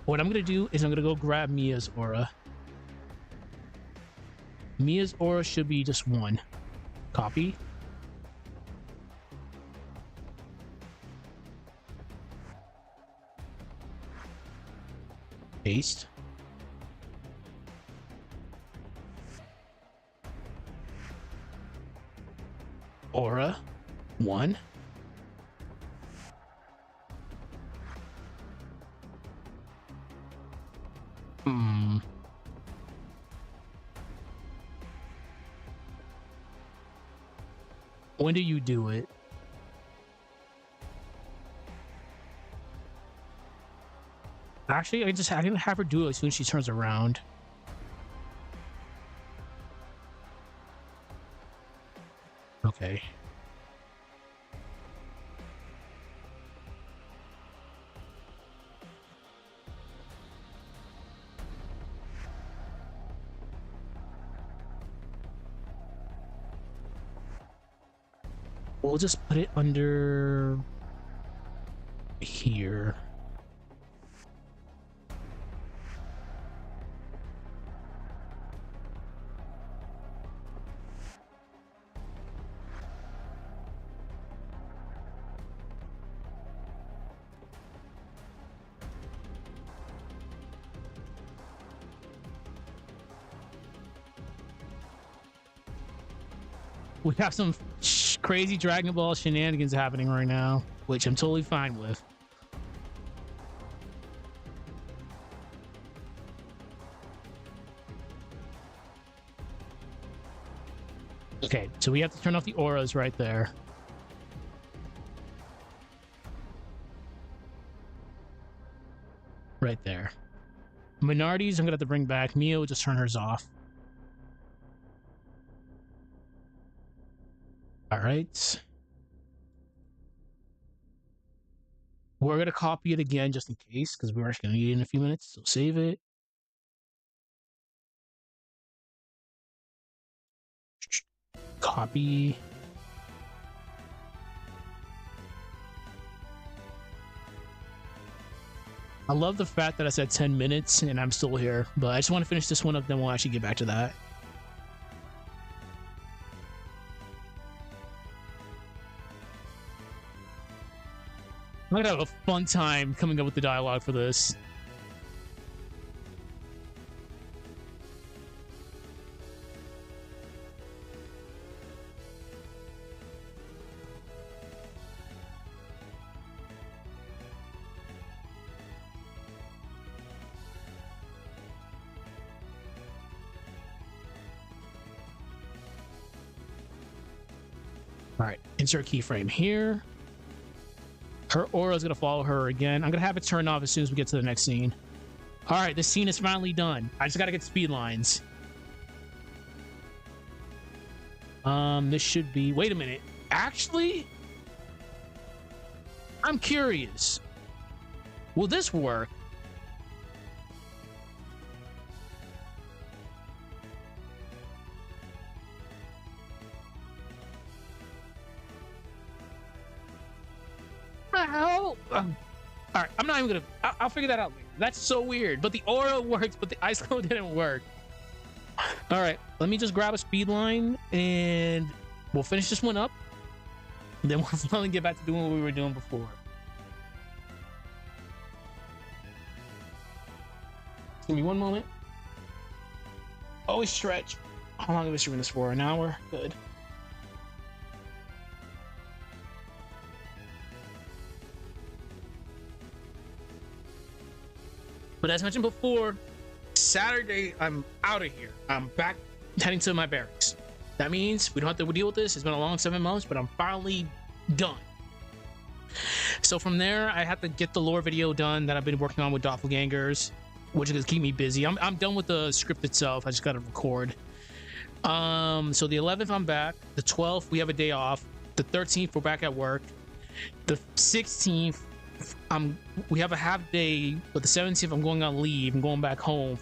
What I'm gonna do is I'm gonna go grab Mia's aura. Mia's aura should be just one. Copy. Paste. Aura. 1. When do you do it? Actually, I can have her do it as soon as she turns around. Okay. We'll just put it under here. We have some crazy Dragon Ball shenanigans happening right now, which I'm totally fine with. Okay, so we have to turn off the auras right there. Right there. Minorities, I'm gonna have to bring back. Mia will just turn hers off. All right. We're going to copy it again just in case, because we're actually going to need it in a few minutes. So save it. Copy. I love the fact that I said 10 minutes and I'm still here, but I just want to finish this one up, then we'll actually get back to that. I'm gonna have a fun time coming up with the dialogue for this. All right, insert keyframe here. Her aura is going to follow her again. I'm going to have it turned off as soon as we get to the next scene. All right, this scene is finally done. I just got to get speed lines. This should be... Wait a minute. Actually, I'm curious. Will this work? All right, I'm not even gonna. I'll figure that out later. That's so weird. But the aura worked, but the ice code didn't work. All right, let me just grab a speed line and we'll finish this one up. And then we'll finally get back to doing what we were doing before. Give me one moment. Always stretch. How long have we been doing this for? An hour? Good. But as mentioned before, Saturday, I'm out of here. I'm back heading to my barracks. That means we don't have to deal with this. It's been a long 7 months, but I'm finally done. So from there, I have to get the lore video done that I've been working on with doppelgangers, which is going to keep me busy. I'm done with the script itself. I just got to record. So the 11th, I'm back. The 12th, we have a day off. The 13th, we're back at work. The 16th, we have a half day, but the 17th I'm going on leave. I'm going back home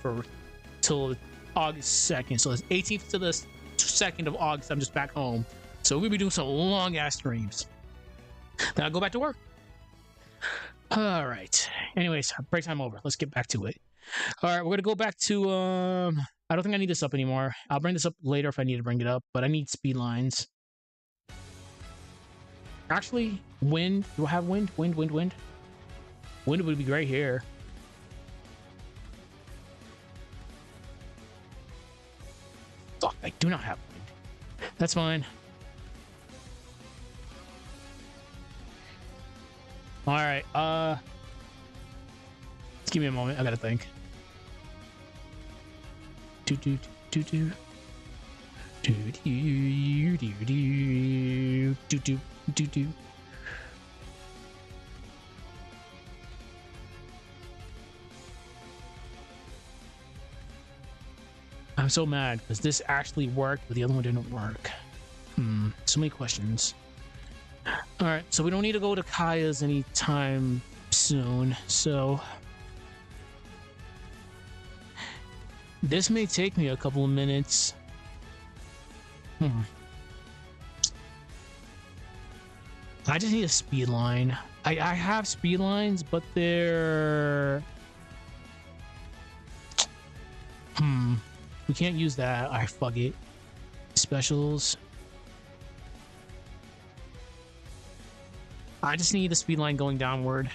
till August 2nd. So the 18th to the 2nd of August, I'm just back home. So we'll be doing some long ass streams. Then I'll go back to work. All right. Anyways, break time over. Let's get back to it. All right, we're gonna go back to I don't think I need this up anymore. I'll bring this up later if I need to bring it up, but I need speed lines. Actually, wind. Do I have wind? Wind. Wind would be great here. Fuck, I do not have wind. That's fine. All right. Just give me a moment. I gotta think. Do do do do do do do do do do do do. I'm so mad because this actually worked, but the other one didn't work. So many questions. All right, so we don't need to go to Kaya's anytime soon. So this may take me a couple of minutes. I just need a speed line. I have speed lines, but they're we can't use that. Alright, fuck it. Specials. I just need the speed line going downward.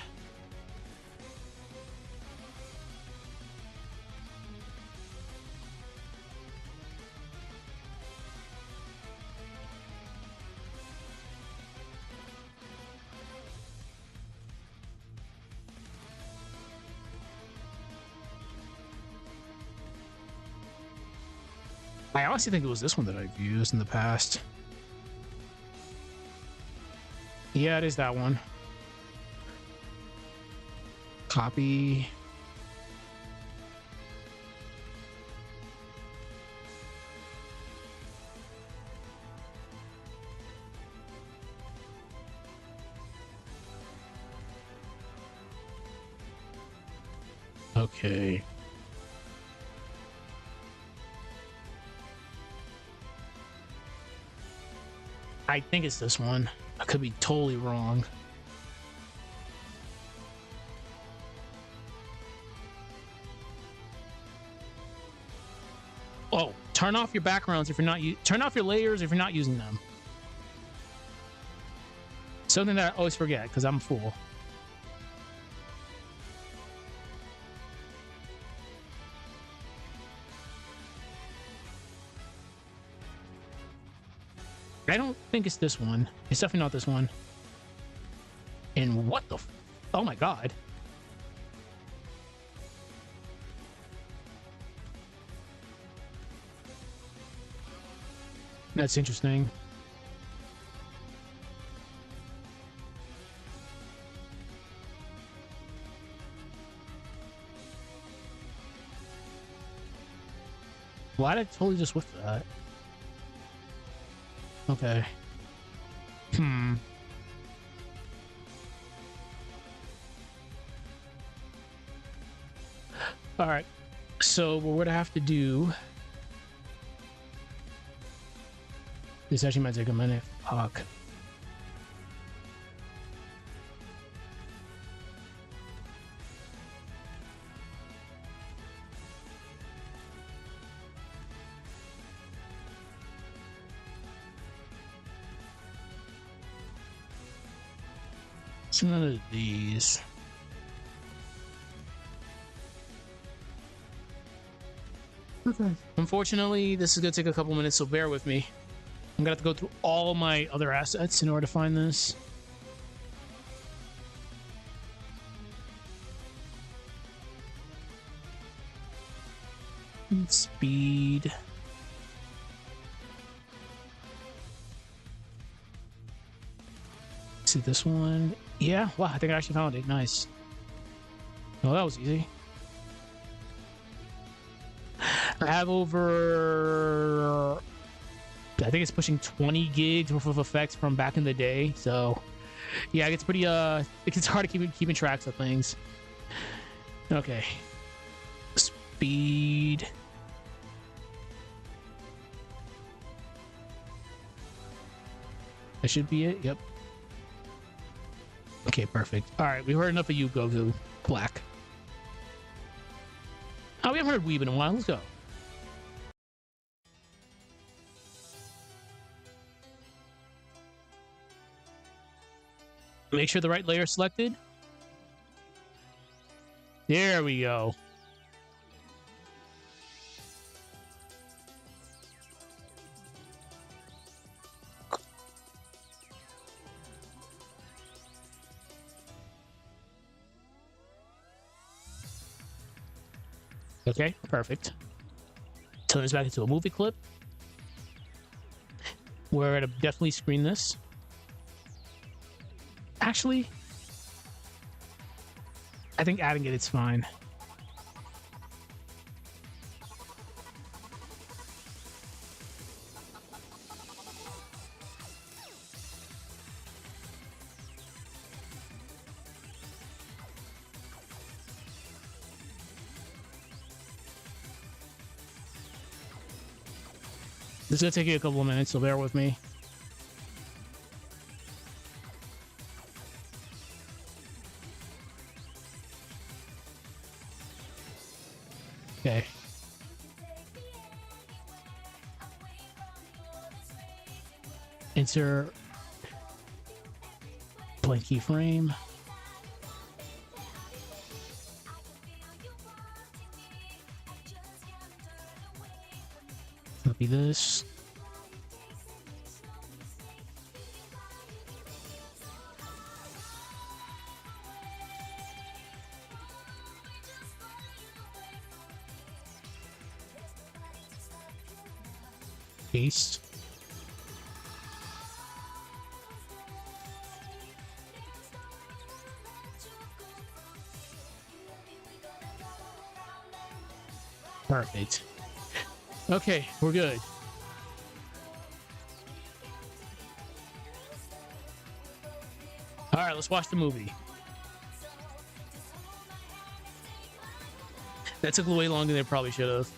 I honestly think it was this one that I've used in the past. Yeah, it is that one. Copy. Okay. I think it's this one. I could be totally wrong. Oh, turn off your backgrounds if you're not turn off your layers if you're not using them. Something that I always forget because I'm a fool. I don't think it's this one. It's definitely not this one. And what the oh my god. That's interesting. Why did I totally just whiff that? Okay. All right. So what we're gonna have to do. This actually might take a minute. Fuck. It's none of these. Okay. Unfortunately, this is gonna take a couple minutes, so bear with me. I'm gonna have to go through all my other assets in order to find this. Speed. See this one? Yeah, wow, I think I actually found it. Nice. Oh, that was easy. I have over, I think it's pushing 20 gigs worth of effects from back in the day. So yeah, it gets pretty it's hard to keeping tracks of things. Okay. Speed. That should be it. Yep. Okay, perfect. All right, we heard enough of you, Goku Black. Oh, we haven't heard Weeb in a while. Let's go. Make sure the right layer is selected. There we go. Okay, perfect. Turn this back into a movie clip. We're gonna definitely screen this. Actually, I think adding it's fine. This is gonna take you a couple of minutes, so bear with me. Okay. Enter blank keyframe. Copy this. Paste. Perfect. Okay, we're good. All right, let's watch the movie. That took way longer than it probably should have.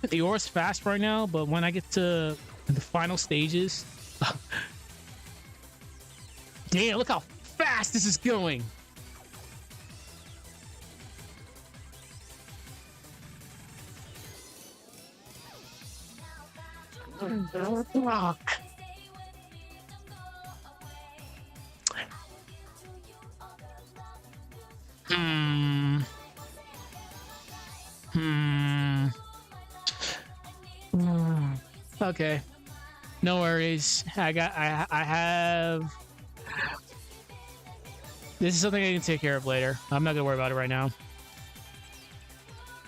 The oar's fast right now, but when I get to the final stages, damn, look how fast this is going. Fuck. Okay, no worries. I have. This is something I can take care of later. I'm not gonna worry about it right now.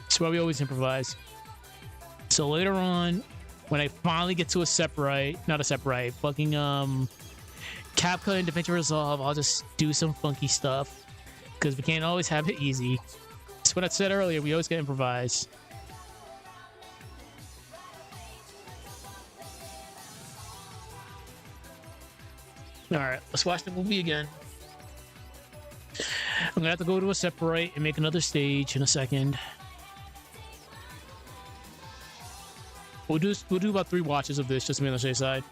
It's why we always improvise. So later on, when I finally get to not a Aseprite, fucking CapCut and DaVinci Resolve, I'll just do some funky stuff because we can't always have it easy. That's what I said earlier. We always gotta improvise. All right, let's watch the movie again. I'm gonna have to go to Aseprite and make another stage in a second. We'll do about 3 watches of this just to be on the safe side.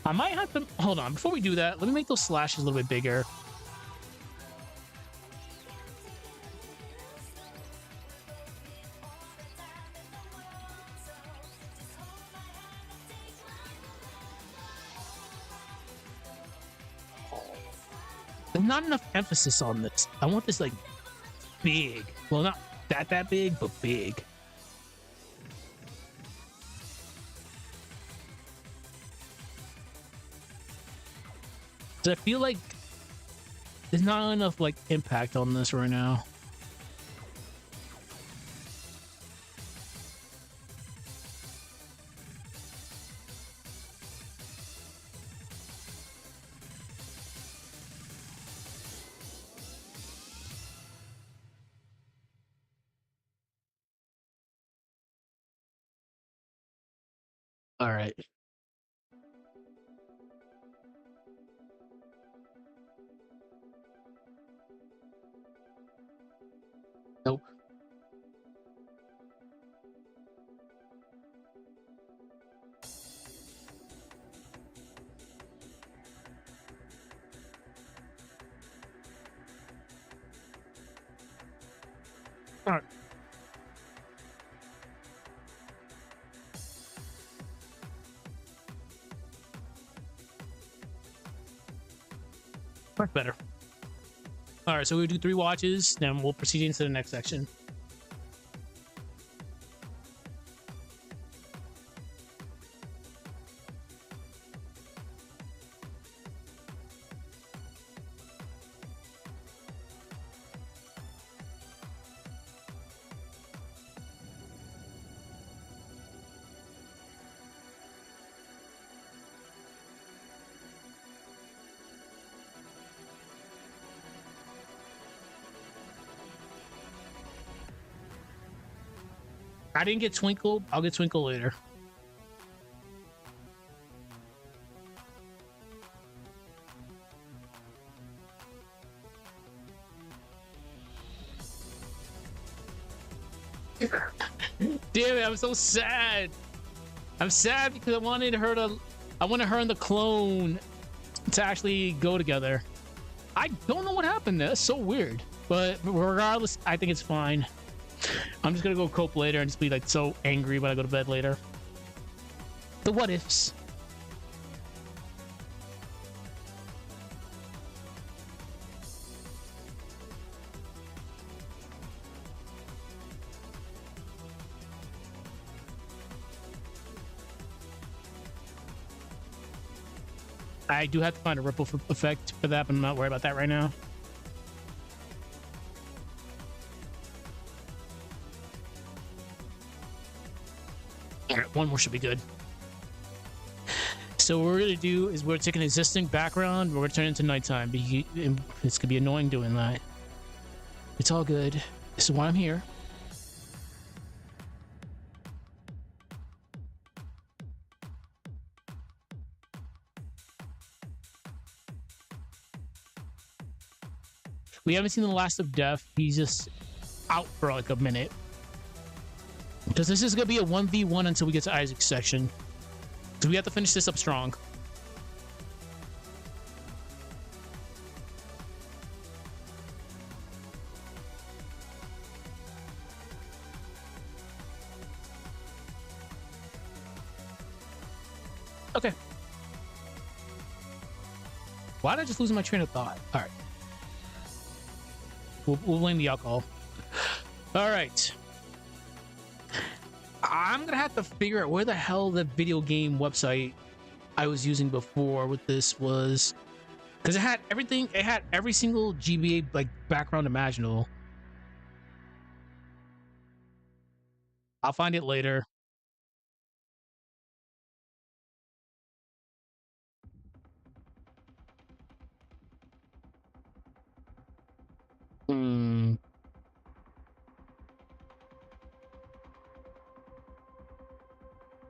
I might have to hold on before we do that. Let me make those slashes a little bit bigger. There's not enough emphasis on this. I want this like big. Well, not that big, but big. So I feel like there's not enough like impact on this right now. All right. Nope. All right. Much better. All right, so we'll do 3 watches, then we'll proceed into the next section. I didn't get Twinkle. I'll get Twinkle later. Damn it, I'm so sad. I'm sad because I wanted her and the clone to actually go together. I don't know what happened there. That's so weird. But regardless, I think it's fine. I'm just gonna go cope later and just be like so angry when I go to bed later. The what ifs. I do have to find a ripple effect for that, but I'm not worried about that right now. All right, 1 more should be good. So what we're gonna do is we're taking an existing background, we're gonna turn it into nighttime. It's gonna be annoying doing that. It's all good. This is why I'm here. We haven't seen the last of Def. He's just out for like a minute. Because this is going to be a 1v1 until we get to Isaac's section. So we have to finish this up strong. Okay. Why did I just lose my train of thought? All right. We'll blame the alcohol. All right. I'm going to have to figure out where the hell the video game website I was using before with this was. Because it had everything. It had every single GBA like background imaginable. I'll find it later.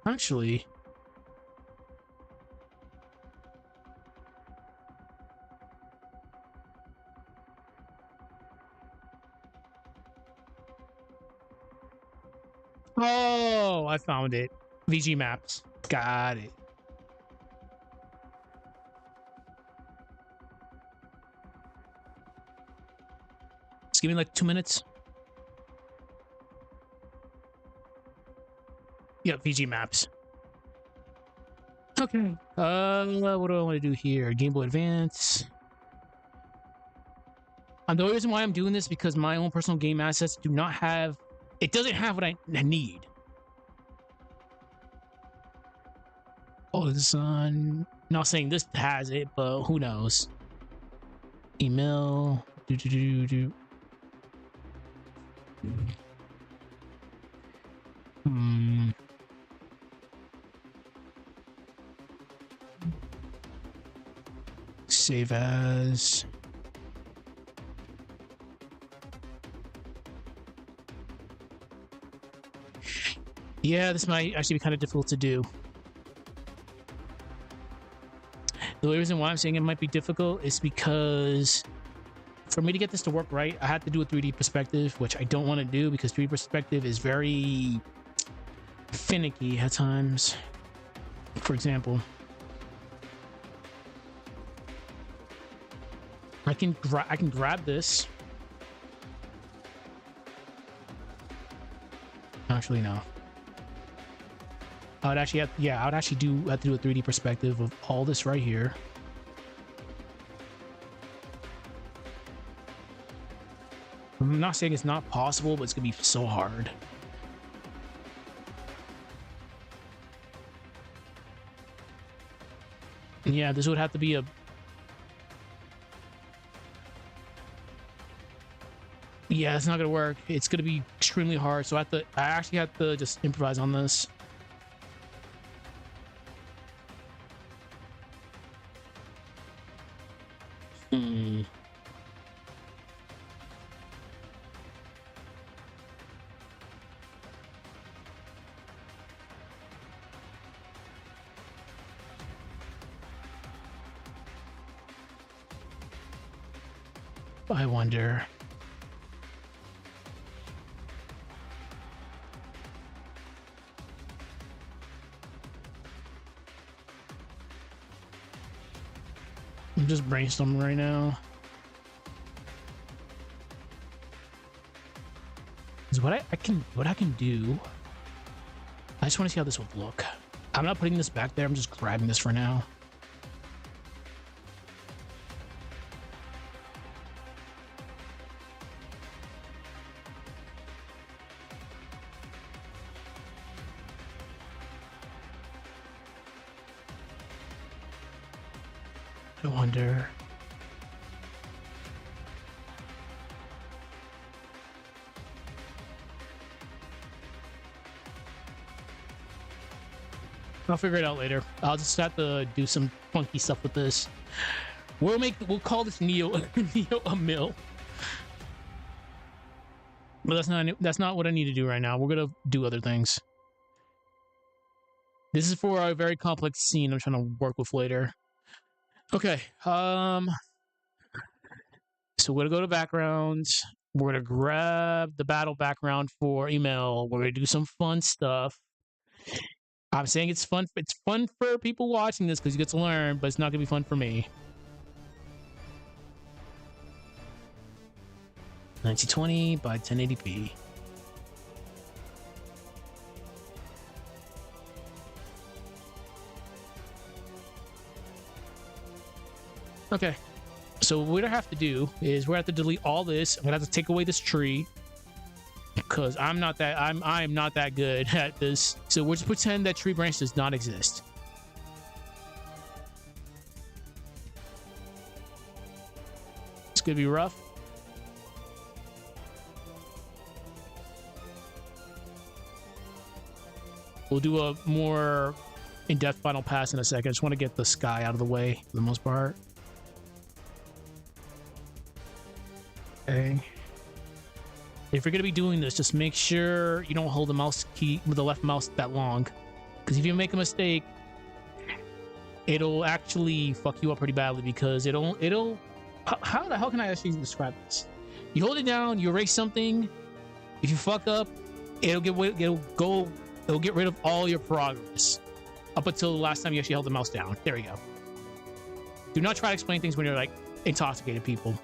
Actually, oh, I found it. VG maps. Got it. Just give me like 2 minutes. Yeah, VG maps. Okay. What do I want to do here? Game Boy Advance. And the only reason why I'm doing this because my own personal game assets do not have. It doesn't have what I need. Oh, this on. Not saying this has it, but who knows? Email. Save as. Yeah, this might actually be kind of difficult to do. The only reason why I'm saying it might be difficult is because for me to get this to work right, I have to do a 3D perspective, which I don't want to do because 3D perspective is very finicky at times. For example, I can grab this. Actually, no. I would actually have, I would actually have to do a 3D perspective of all this right here. I'm not saying it's not possible, but it's gonna be so hard. Yeah, this would have to be a... Yeah, it's not gonna work. It's gonna be extremely hard. So I actually have to just improvise on this. I wonder. I'm just brainstorming right now. Is what I can do. I just want to see how this would look. I'm not putting this back there. I'm just grabbing this for now. I wonder. I'll figure it out later. I'll just have to do some funky stuff with this. We'll call this Neo a mill. But that's not what I need to do right now. We're gonna do other things. This is for a very complex scene I'm trying to work with later. Okay. So we're gonna go to backgrounds. We're gonna grab the battle background for email. We're gonna do some fun stuff. I'm saying it's fun. It's fun for people watching this because you get to learn, but it's not gonna be fun for me. 1920 by 1080p. Okay. So what I have to do is we have to delete all this. I'm gonna have to take away this tree because I'm not that good at this. So we'll just pretend that tree branch does not exist. It's gonna be rough. We'll do a more in-depth final pass in a second. I just want to get the sky out of the way for the most part. Okay. If you're going to be doing this, just make sure you don't hold the mouse key with the left mouse that long. Because if you make a mistake, it'll actually fuck you up pretty badly because it'll... How the hell can I actually describe this? You hold it down, you erase something. If you fuck up, it'll get rid of all your progress. Up until the last time you actually held the mouse down. There we go. Do not try to explain things when you're like intoxicated people.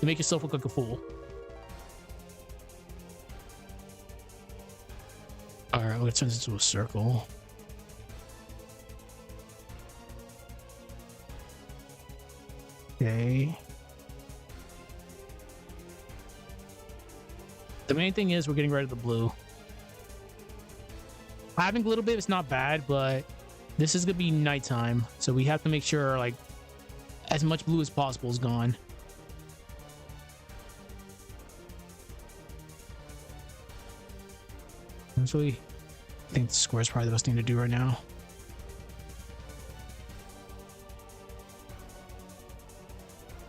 You make yourself look like a fool. Alright, we're gonna turn this into a circle. Okay. The main thing is we're getting rid of the blue. Having a little bit is not bad, but this is gonna be nighttime, so we have to make sure like as much blue as possible is gone. Actually, I think the square is probably the best thing to do right now.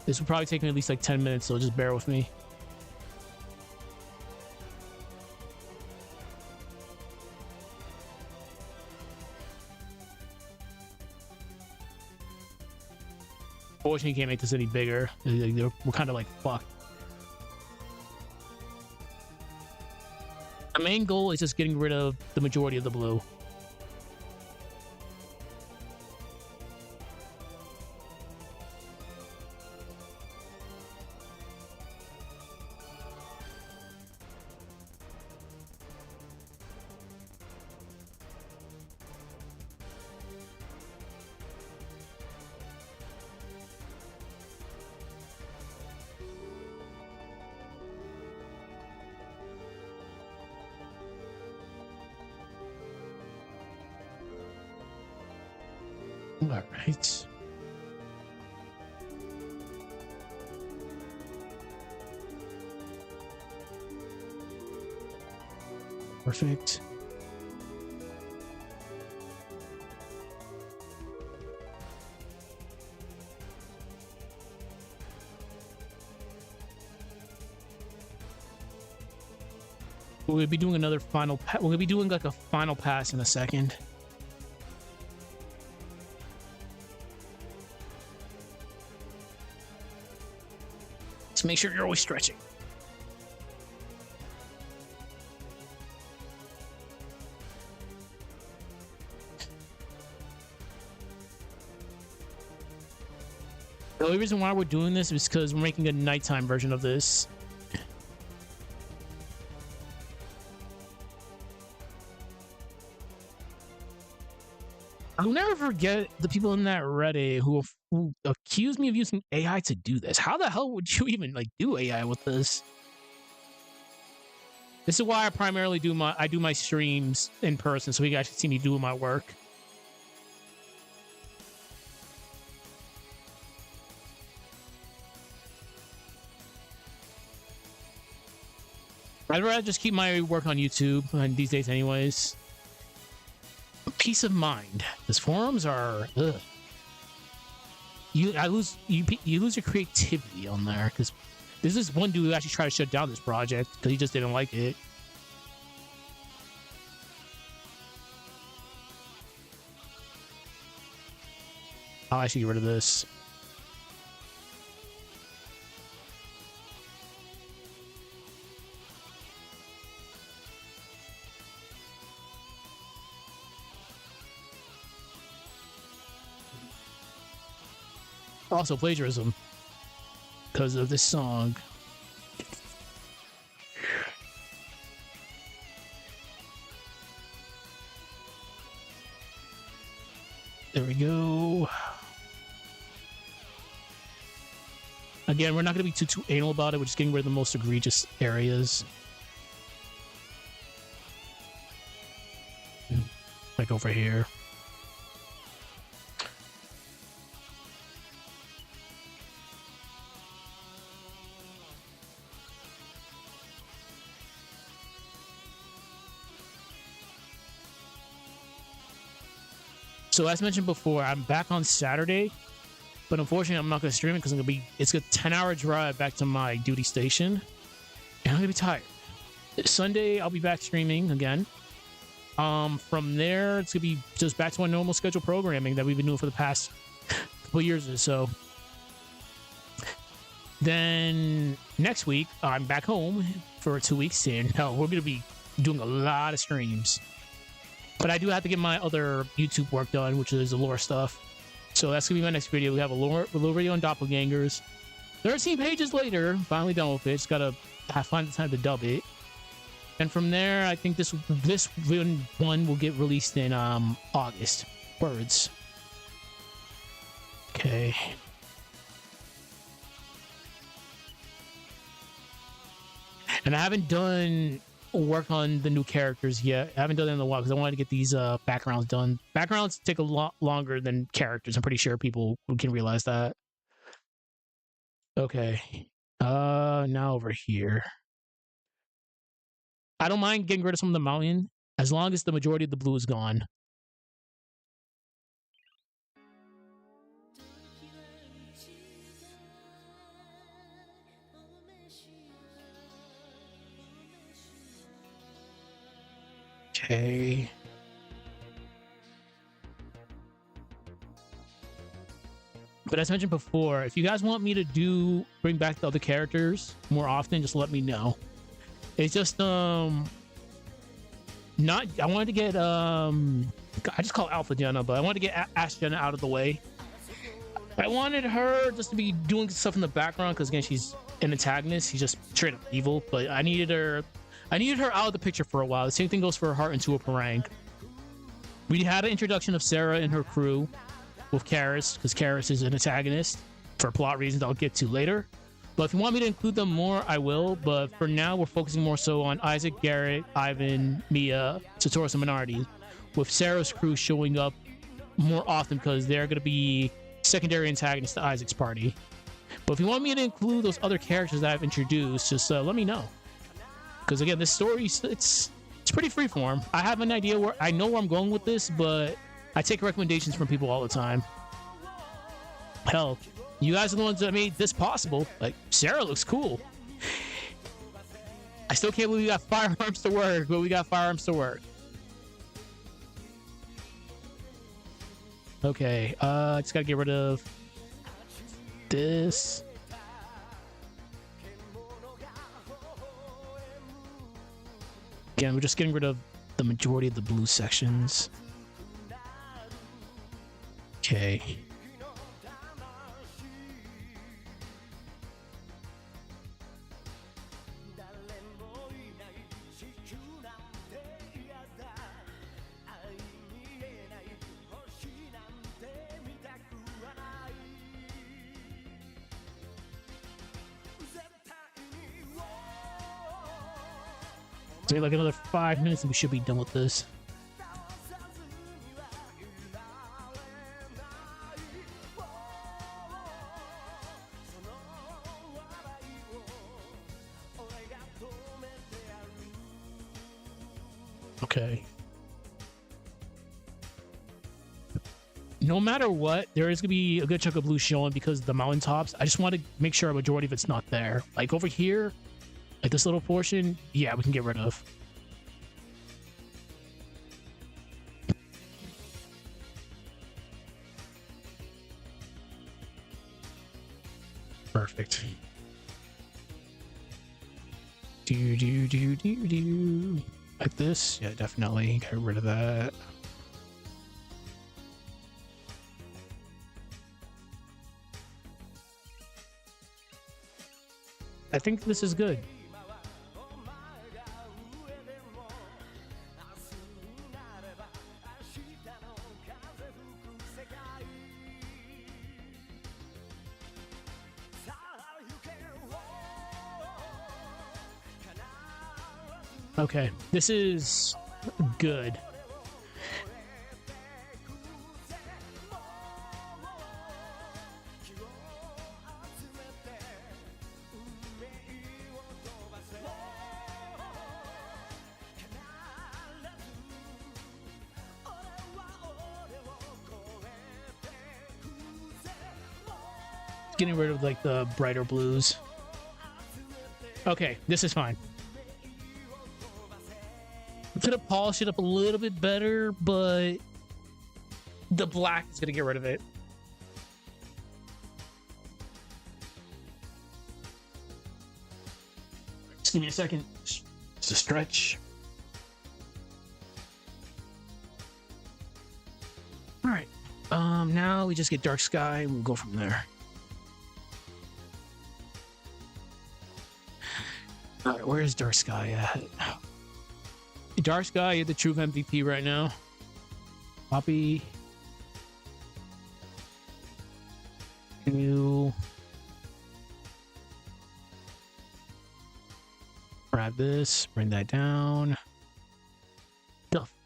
This will probably take me at least like 10 minutes, so just bear with me. Unfortunately, you can't make this any bigger. We're kind of like fucked. The main goal is just getting rid of the majority of the blue. All right. Perfect. We'll be doing another final. We'll be doing like a final pass in a second. Just make sure you're always stretching. The only reason why we're doing this is because we're making a nighttime version of this. I'll never forget the people in that Reddit who accused me of using AI to do this. How the hell would you even like do AI with this? This is why I primarily do my streams in person, so you guys can see me doing my work. I'd rather just keep my work on YouTube these days anyways. Peace of mind. These forums are you lose your creativity on there, because this is one dude who actually tried to shut down this project because he just didn't like it. I'll actually get rid of this. Also plagiarism because of this song. There we go. Again, we're not going to be too anal about it. We're just getting rid of the most egregious areas. Like over here. So as mentioned before, I'm back on Saturday, but unfortunately I'm not going to stream it because it's a 10-hour drive back to my duty station, and I'm going to be tired. Sunday, I'll be back streaming again. From there, it's going to be just back to my normal schedule programming that we've been doing for the past couple years or so. Then next week, I'm back home for 2 weeks, and we're going to be doing a lot of streams. But I do have to get my other YouTube work done, which is the lore stuff. So that's going to be my next video. We have a lore video on doppelgangers. 13 pages later, finally done with it. Just got to find the time to dub it. And from there, I think this one will get released in August. Words. Okay. And I haven't done work on the new characters yet. I haven't done it in a while because I wanted to get these backgrounds done. Backgrounds take a lot longer than characters. I'm pretty sure people can realize that. Okay. Now over here. I don't mind getting rid of some of the mountain as long as the majority of the blue is gone. Okay. But as mentioned before, if you guys want me to bring back the other characters more often, just let me know. It's just I wanted to get I just call it Alpha Jenna, but I wanted to get Ash Jenna out of the way. I wanted her just to be doing stuff in the background because again, she's an antagonist. She's just straight up evil, but I needed her out of the picture for a while. The same thing goes for Heart into a Parang. We had an introduction of Sarah and her crew with Karis, because Karis is an antagonist for plot reasons I'll get to later. But if you want me to include them more, I will. But for now, we're focusing more so on Isaac, Garrett, Ivan, Mia, Satoru, and Minardi, with Sarah's crew showing up more often because they're going to be secondary antagonists to Isaac's party. But if you want me to include those other characters that I've introduced, just let me know. Because again, this story, it's pretty freeform. I have an idea where I know where I'm going with this, but I take recommendations from people all the time. Hell, you guys are the ones that made this possible. Like, Sarah looks cool. I still can't believe we got firearms to work, but we got firearms to work. Okay, just gotta get rid of this. Again, we're just getting rid of the majority of the blue sections. Okay. So like another 5 minutes and we should be done with this. Okay. No matter what, there is going to be a good chunk of blue showing because the mountaintops. I just want to make sure a majority of it's not there. Like over here, like this little portion, yeah, we can get rid of. Perfect. Do. Like this? Yeah, definitely. Get rid of that. I think this is good. Okay, this is good. Getting rid of like the brighter blues. Okay, this is fine. Could have polished it up a little bit better, but the black is gonna get rid of it. Just give me a second. It's a stretch. All right. Now we just get dark sky and we'll go from there. All right, where is dark sky at? Dark Sky, you're the true MVP right now. Copy. New. Grab this, bring that down.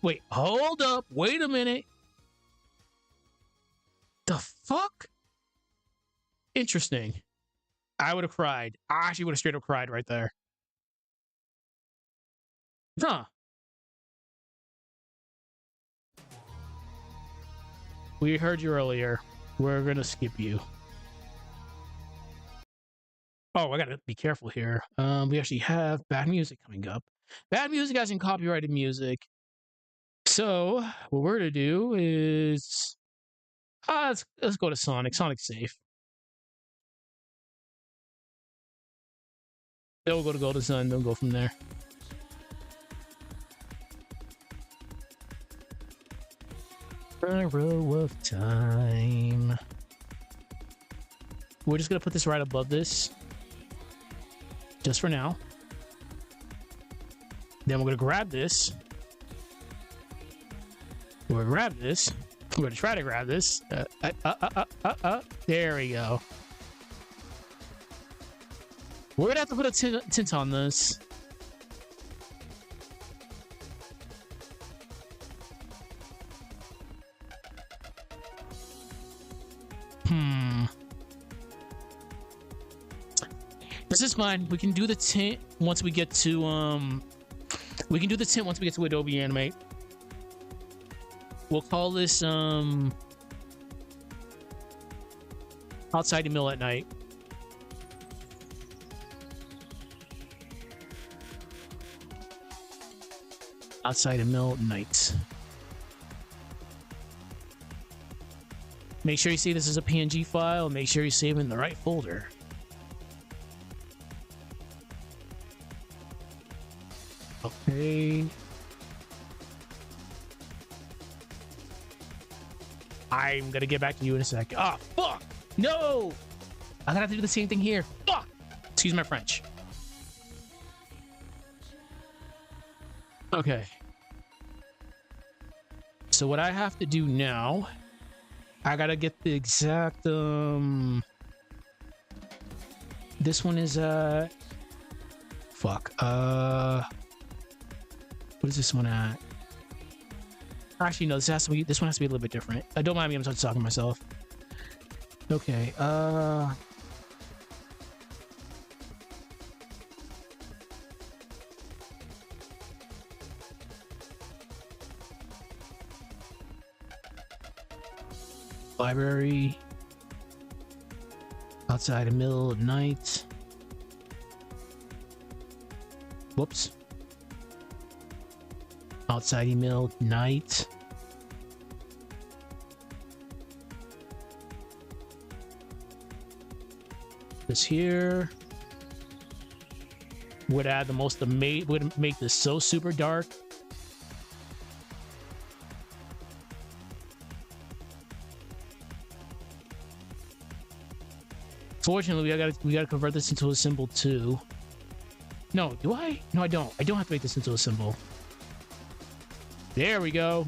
Wait, hold up. Wait a minute. The fuck? Interesting. I would have cried. I actually would have straight up cried right there. Huh. We heard you earlier. We're gonna skip you. Oh, I gotta be careful here. We actually have bad music coming up. Bad music as in copyrighted music. So what we're gonna do is let's go to Sonic. Sonic's safe. Then we'll go to Golden Sun, then we'll go from there. Arrow of time. We're just gonna put this right above this, just for now. Then we're gonna grab this. We're gonna grab this. We're gonna try to grab this. There we go. We're gonna have to put a tint on this. This is fine. We can do the tint once we get to we can do the tint once we get to Adobe Animate. We'll call this outside the mill at night. Outside the mill at night. Make sure you see this as a PNG file. Make sure you save it in the right folder. Okay. I'm gonna get back to you in a sec. Ah, fuck! No! I'm gonna have to do the same thing here. Fuck! Excuse my French. Okay. So what I have to do now, I gotta get the exact this one is fuck. What is this one at? Actually, no, this one has to be a little bit different. Don't mind me, I'm talking to myself. Okay, library, outside the middle of night. Whoops. Outside the middle night. This here would add the most would make this so super dark. Fortunately, we gotta convert this into a symbol too. No, do I? No, I don't. I don't have to make this into a symbol. There we go.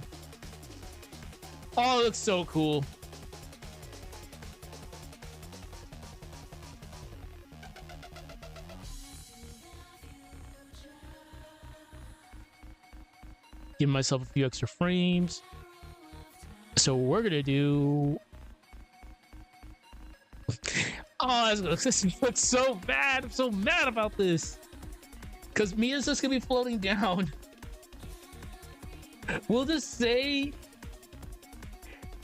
Oh, it looks so cool. Give myself a few extra frames. So what we're gonna do. Oh, this looks so bad. I'm so mad about this. Because Mia's just gonna be floating down. We'll just say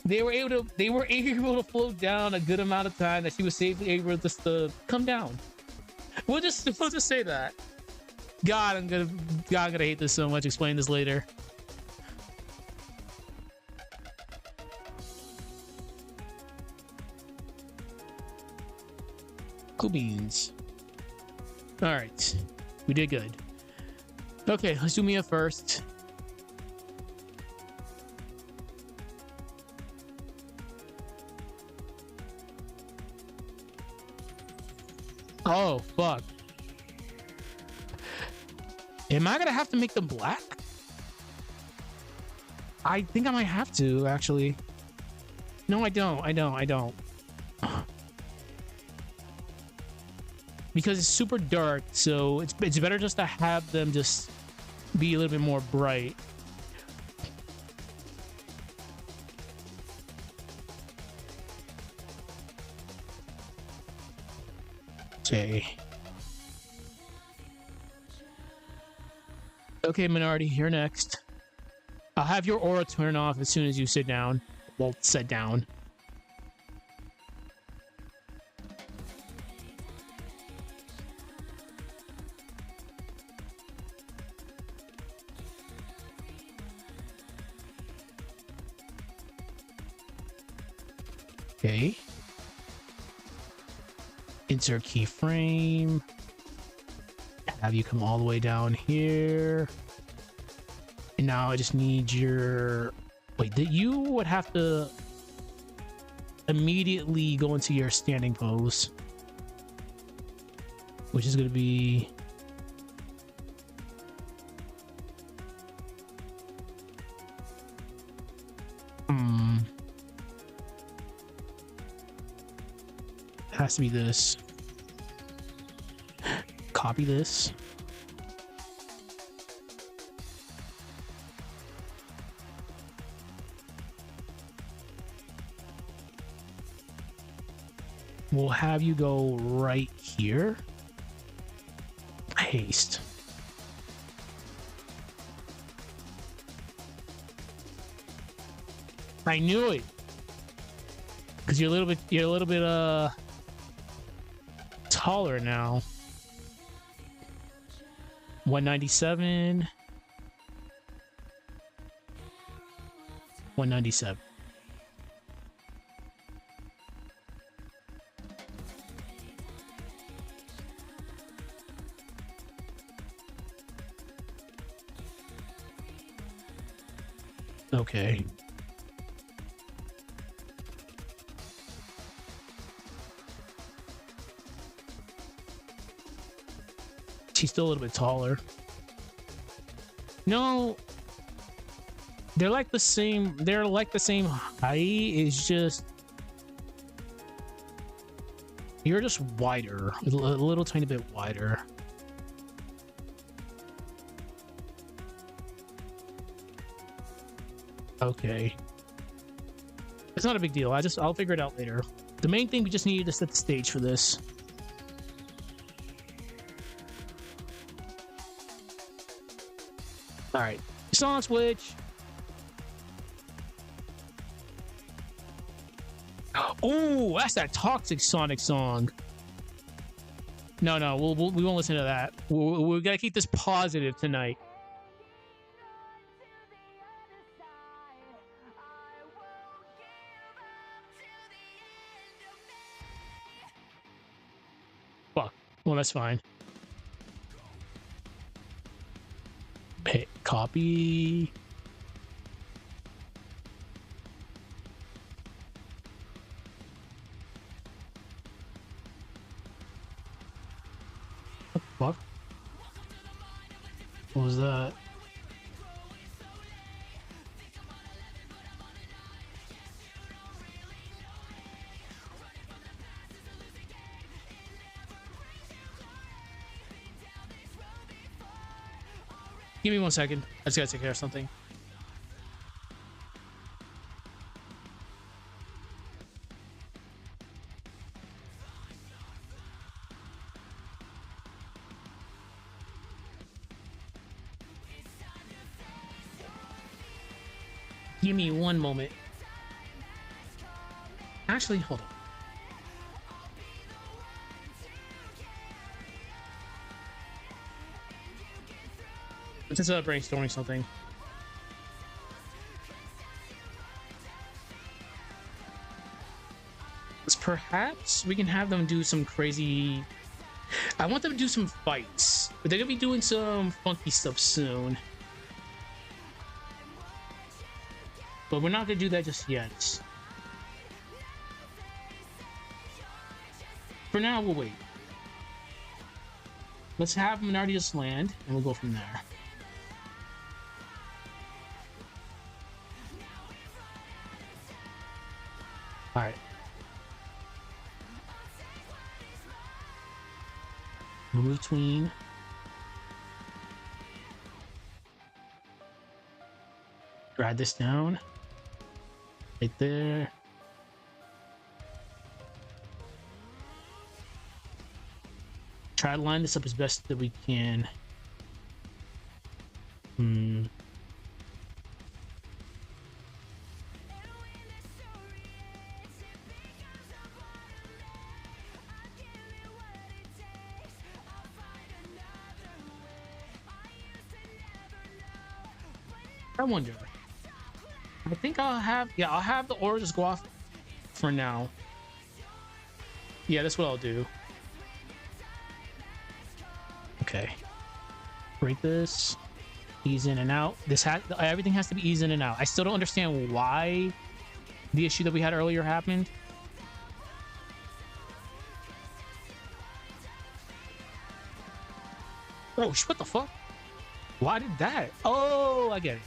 they were able to float down a good amount of time, that she was safely able just to come down. We'll just say that. God, I'm gonna hate this so much. Explain this later. Cool beans. All right, we did good. Okay, let's do Mia first. Oh, fuck. Am I gonna have to make them black? I think I might have to, actually. No, I don't. Because it's super dark, so it's better just to have them just be a little bit more bright. Okay. Okay, Minority, you're next. I'll have your aura turn off as soon as you sit down. Well, sit down. Okay. Insert keyframe. Have you come all the way down here. And now I just need your... Wait, you would have to immediately go into your standing pose. Which is going to be... Has to be this. Copy this. We'll have you go right here. Paste. I knew it. Because you're a little bit taller now. 197. 197. Okay. She's still a little bit taller. No, they're like the same. They're like the same height. It's just you're just wider, a little tiny bit wider. Okay, it's not a big deal. I'll figure it out later. The main thing, we just needed to set the stage for this. All right, song switch. Oh, that's that Toxic Sonic song. No, we won't listen to that. We gotta keep this positive tonight. Fuck. Well, that's fine. Hey, copy. What? What was that? Give me 1 second. I just gotta take care of something. Give me 1 moment. Actually, hold on. Let's just brainstorming something. Perhaps we can have them do some crazy... I want them to do some fights, but they're gonna be doing some funky stuff soon. But we're not gonna do that just yet. For now, we'll wait. Let's have Minardi just land, and we'll go from there. Alright. Move between. Drag this down. Right there. Try to line this up as best that we can. I wonder. I think I'll have the aura just go off for now. Yeah, that's what I'll do. Okay. Break this. Ease in and out. Everything has to be eased in and out. I still don't understand why the issue that we had earlier happened. Oh, what the fuck? Why did that? Oh, I get it.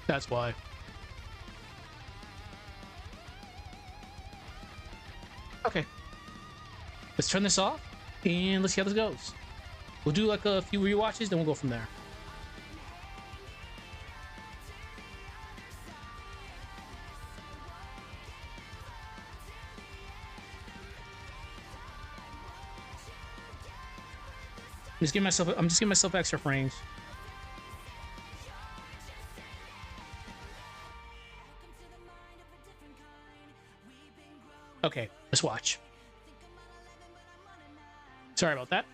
That's why. Okay. Let's turn this off and let's see how this goes. We'll do like a few rewatches, then we'll go from there. I'm just giving myself extra frames. Okay, let's watch. Sorry about that.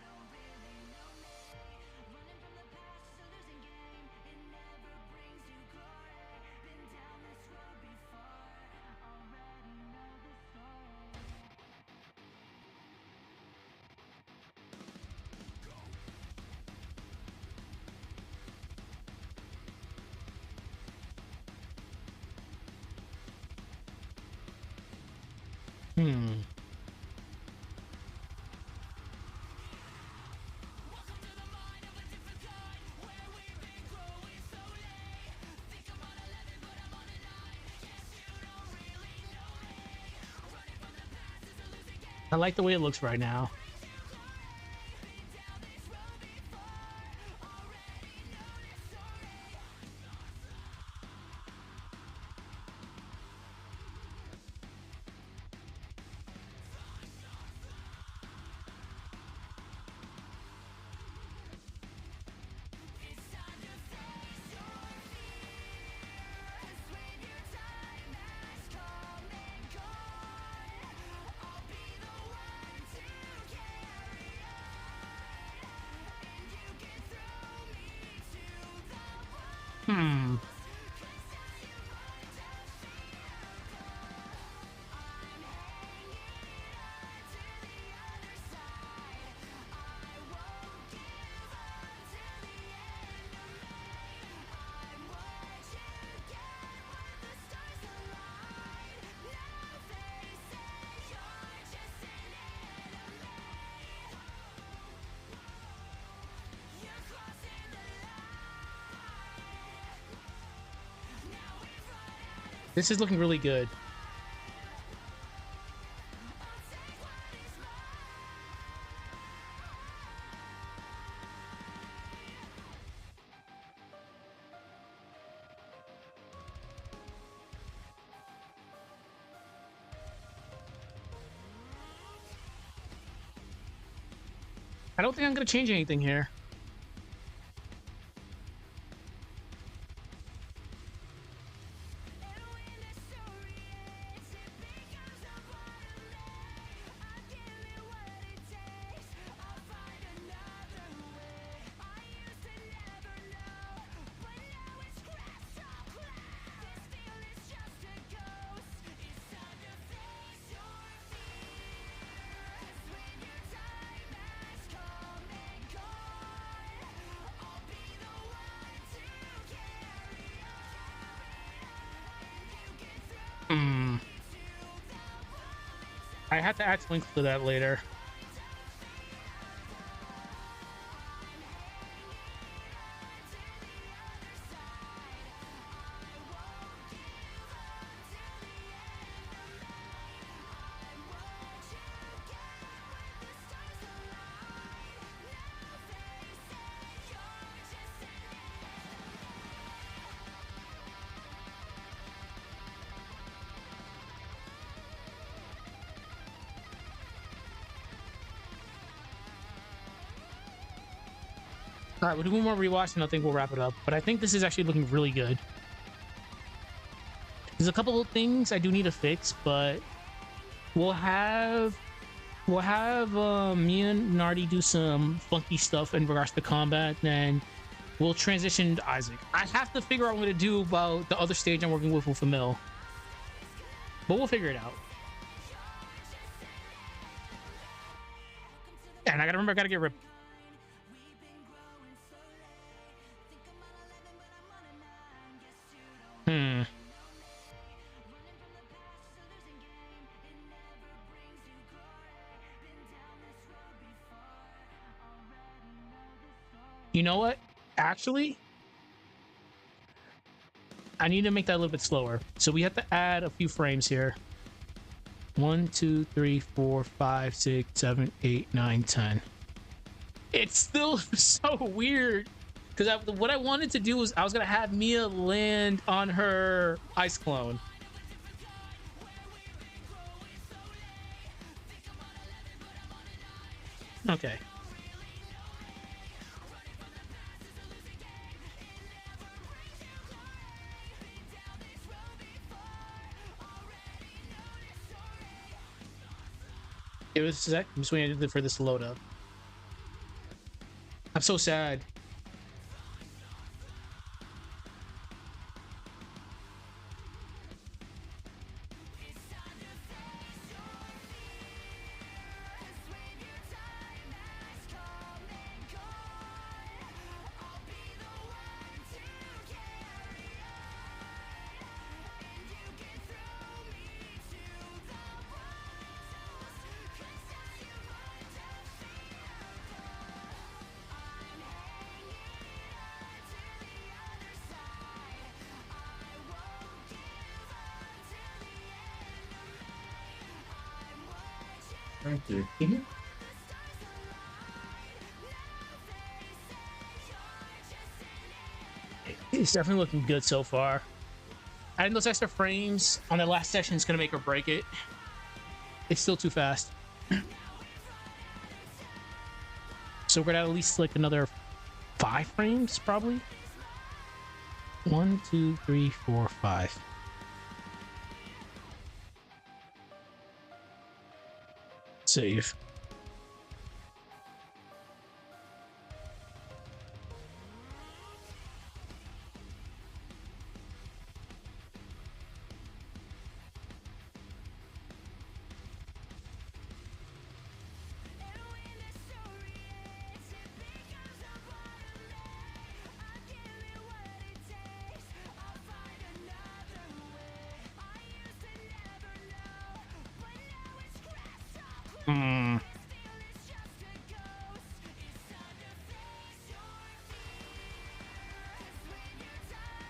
I like the way it looks right now. This is looking really good. I don't think I'm going to change anything here. I have to add links to that later. All right, we'll do one more rewatch and I think we'll wrap it up. But I think this is actually looking really good. There's a couple of things I do need to fix, but we'll have me and Nardi do some funky stuff in regards to combat, then we'll transition to Isaac. I have to figure out what to do about the other stage I'm working with Emil, but we'll figure it out. And I gotta remember, I gotta get rid. You know what? Actually, I need to make that a little bit slower. So we have to add a few frames here. 1, 2, 3, 4, 5, 6, 7, 8, 9, 10. It's still so weird because what I wanted to do was I was gonna have Mia land on her ice clone. Okay. It was a sec. I'm just waiting for this to load up. I'm so sad. Thank you. It's definitely looking good so far. Adding those extra frames on the last session is going to make or break it. It's still too fast. So we're going to at least like another 5 frames, probably. 1, 2, 3, 4, 5. Save.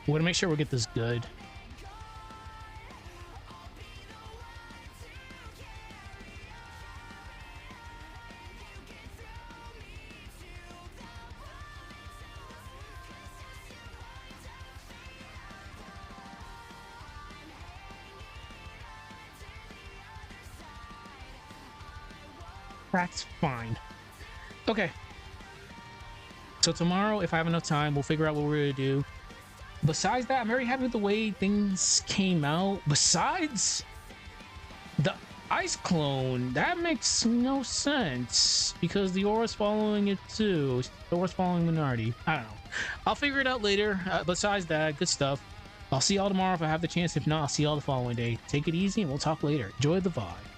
We're gonna make sure we get this good. That's fine. Okay. So tomorrow, if I have enough time, we'll figure out what we're gonna do. Besides that, I'm very happy with the way things came out. Besides the ice clone, that makes no sense because the aura's following it too. The aura's following Minority. I don't know. I'll figure it out later. Besides that, good stuff. I'll see y'all tomorrow if I have the chance. If not, I'll see y'all the following day. Take it easy and we'll talk later. Enjoy the vibe.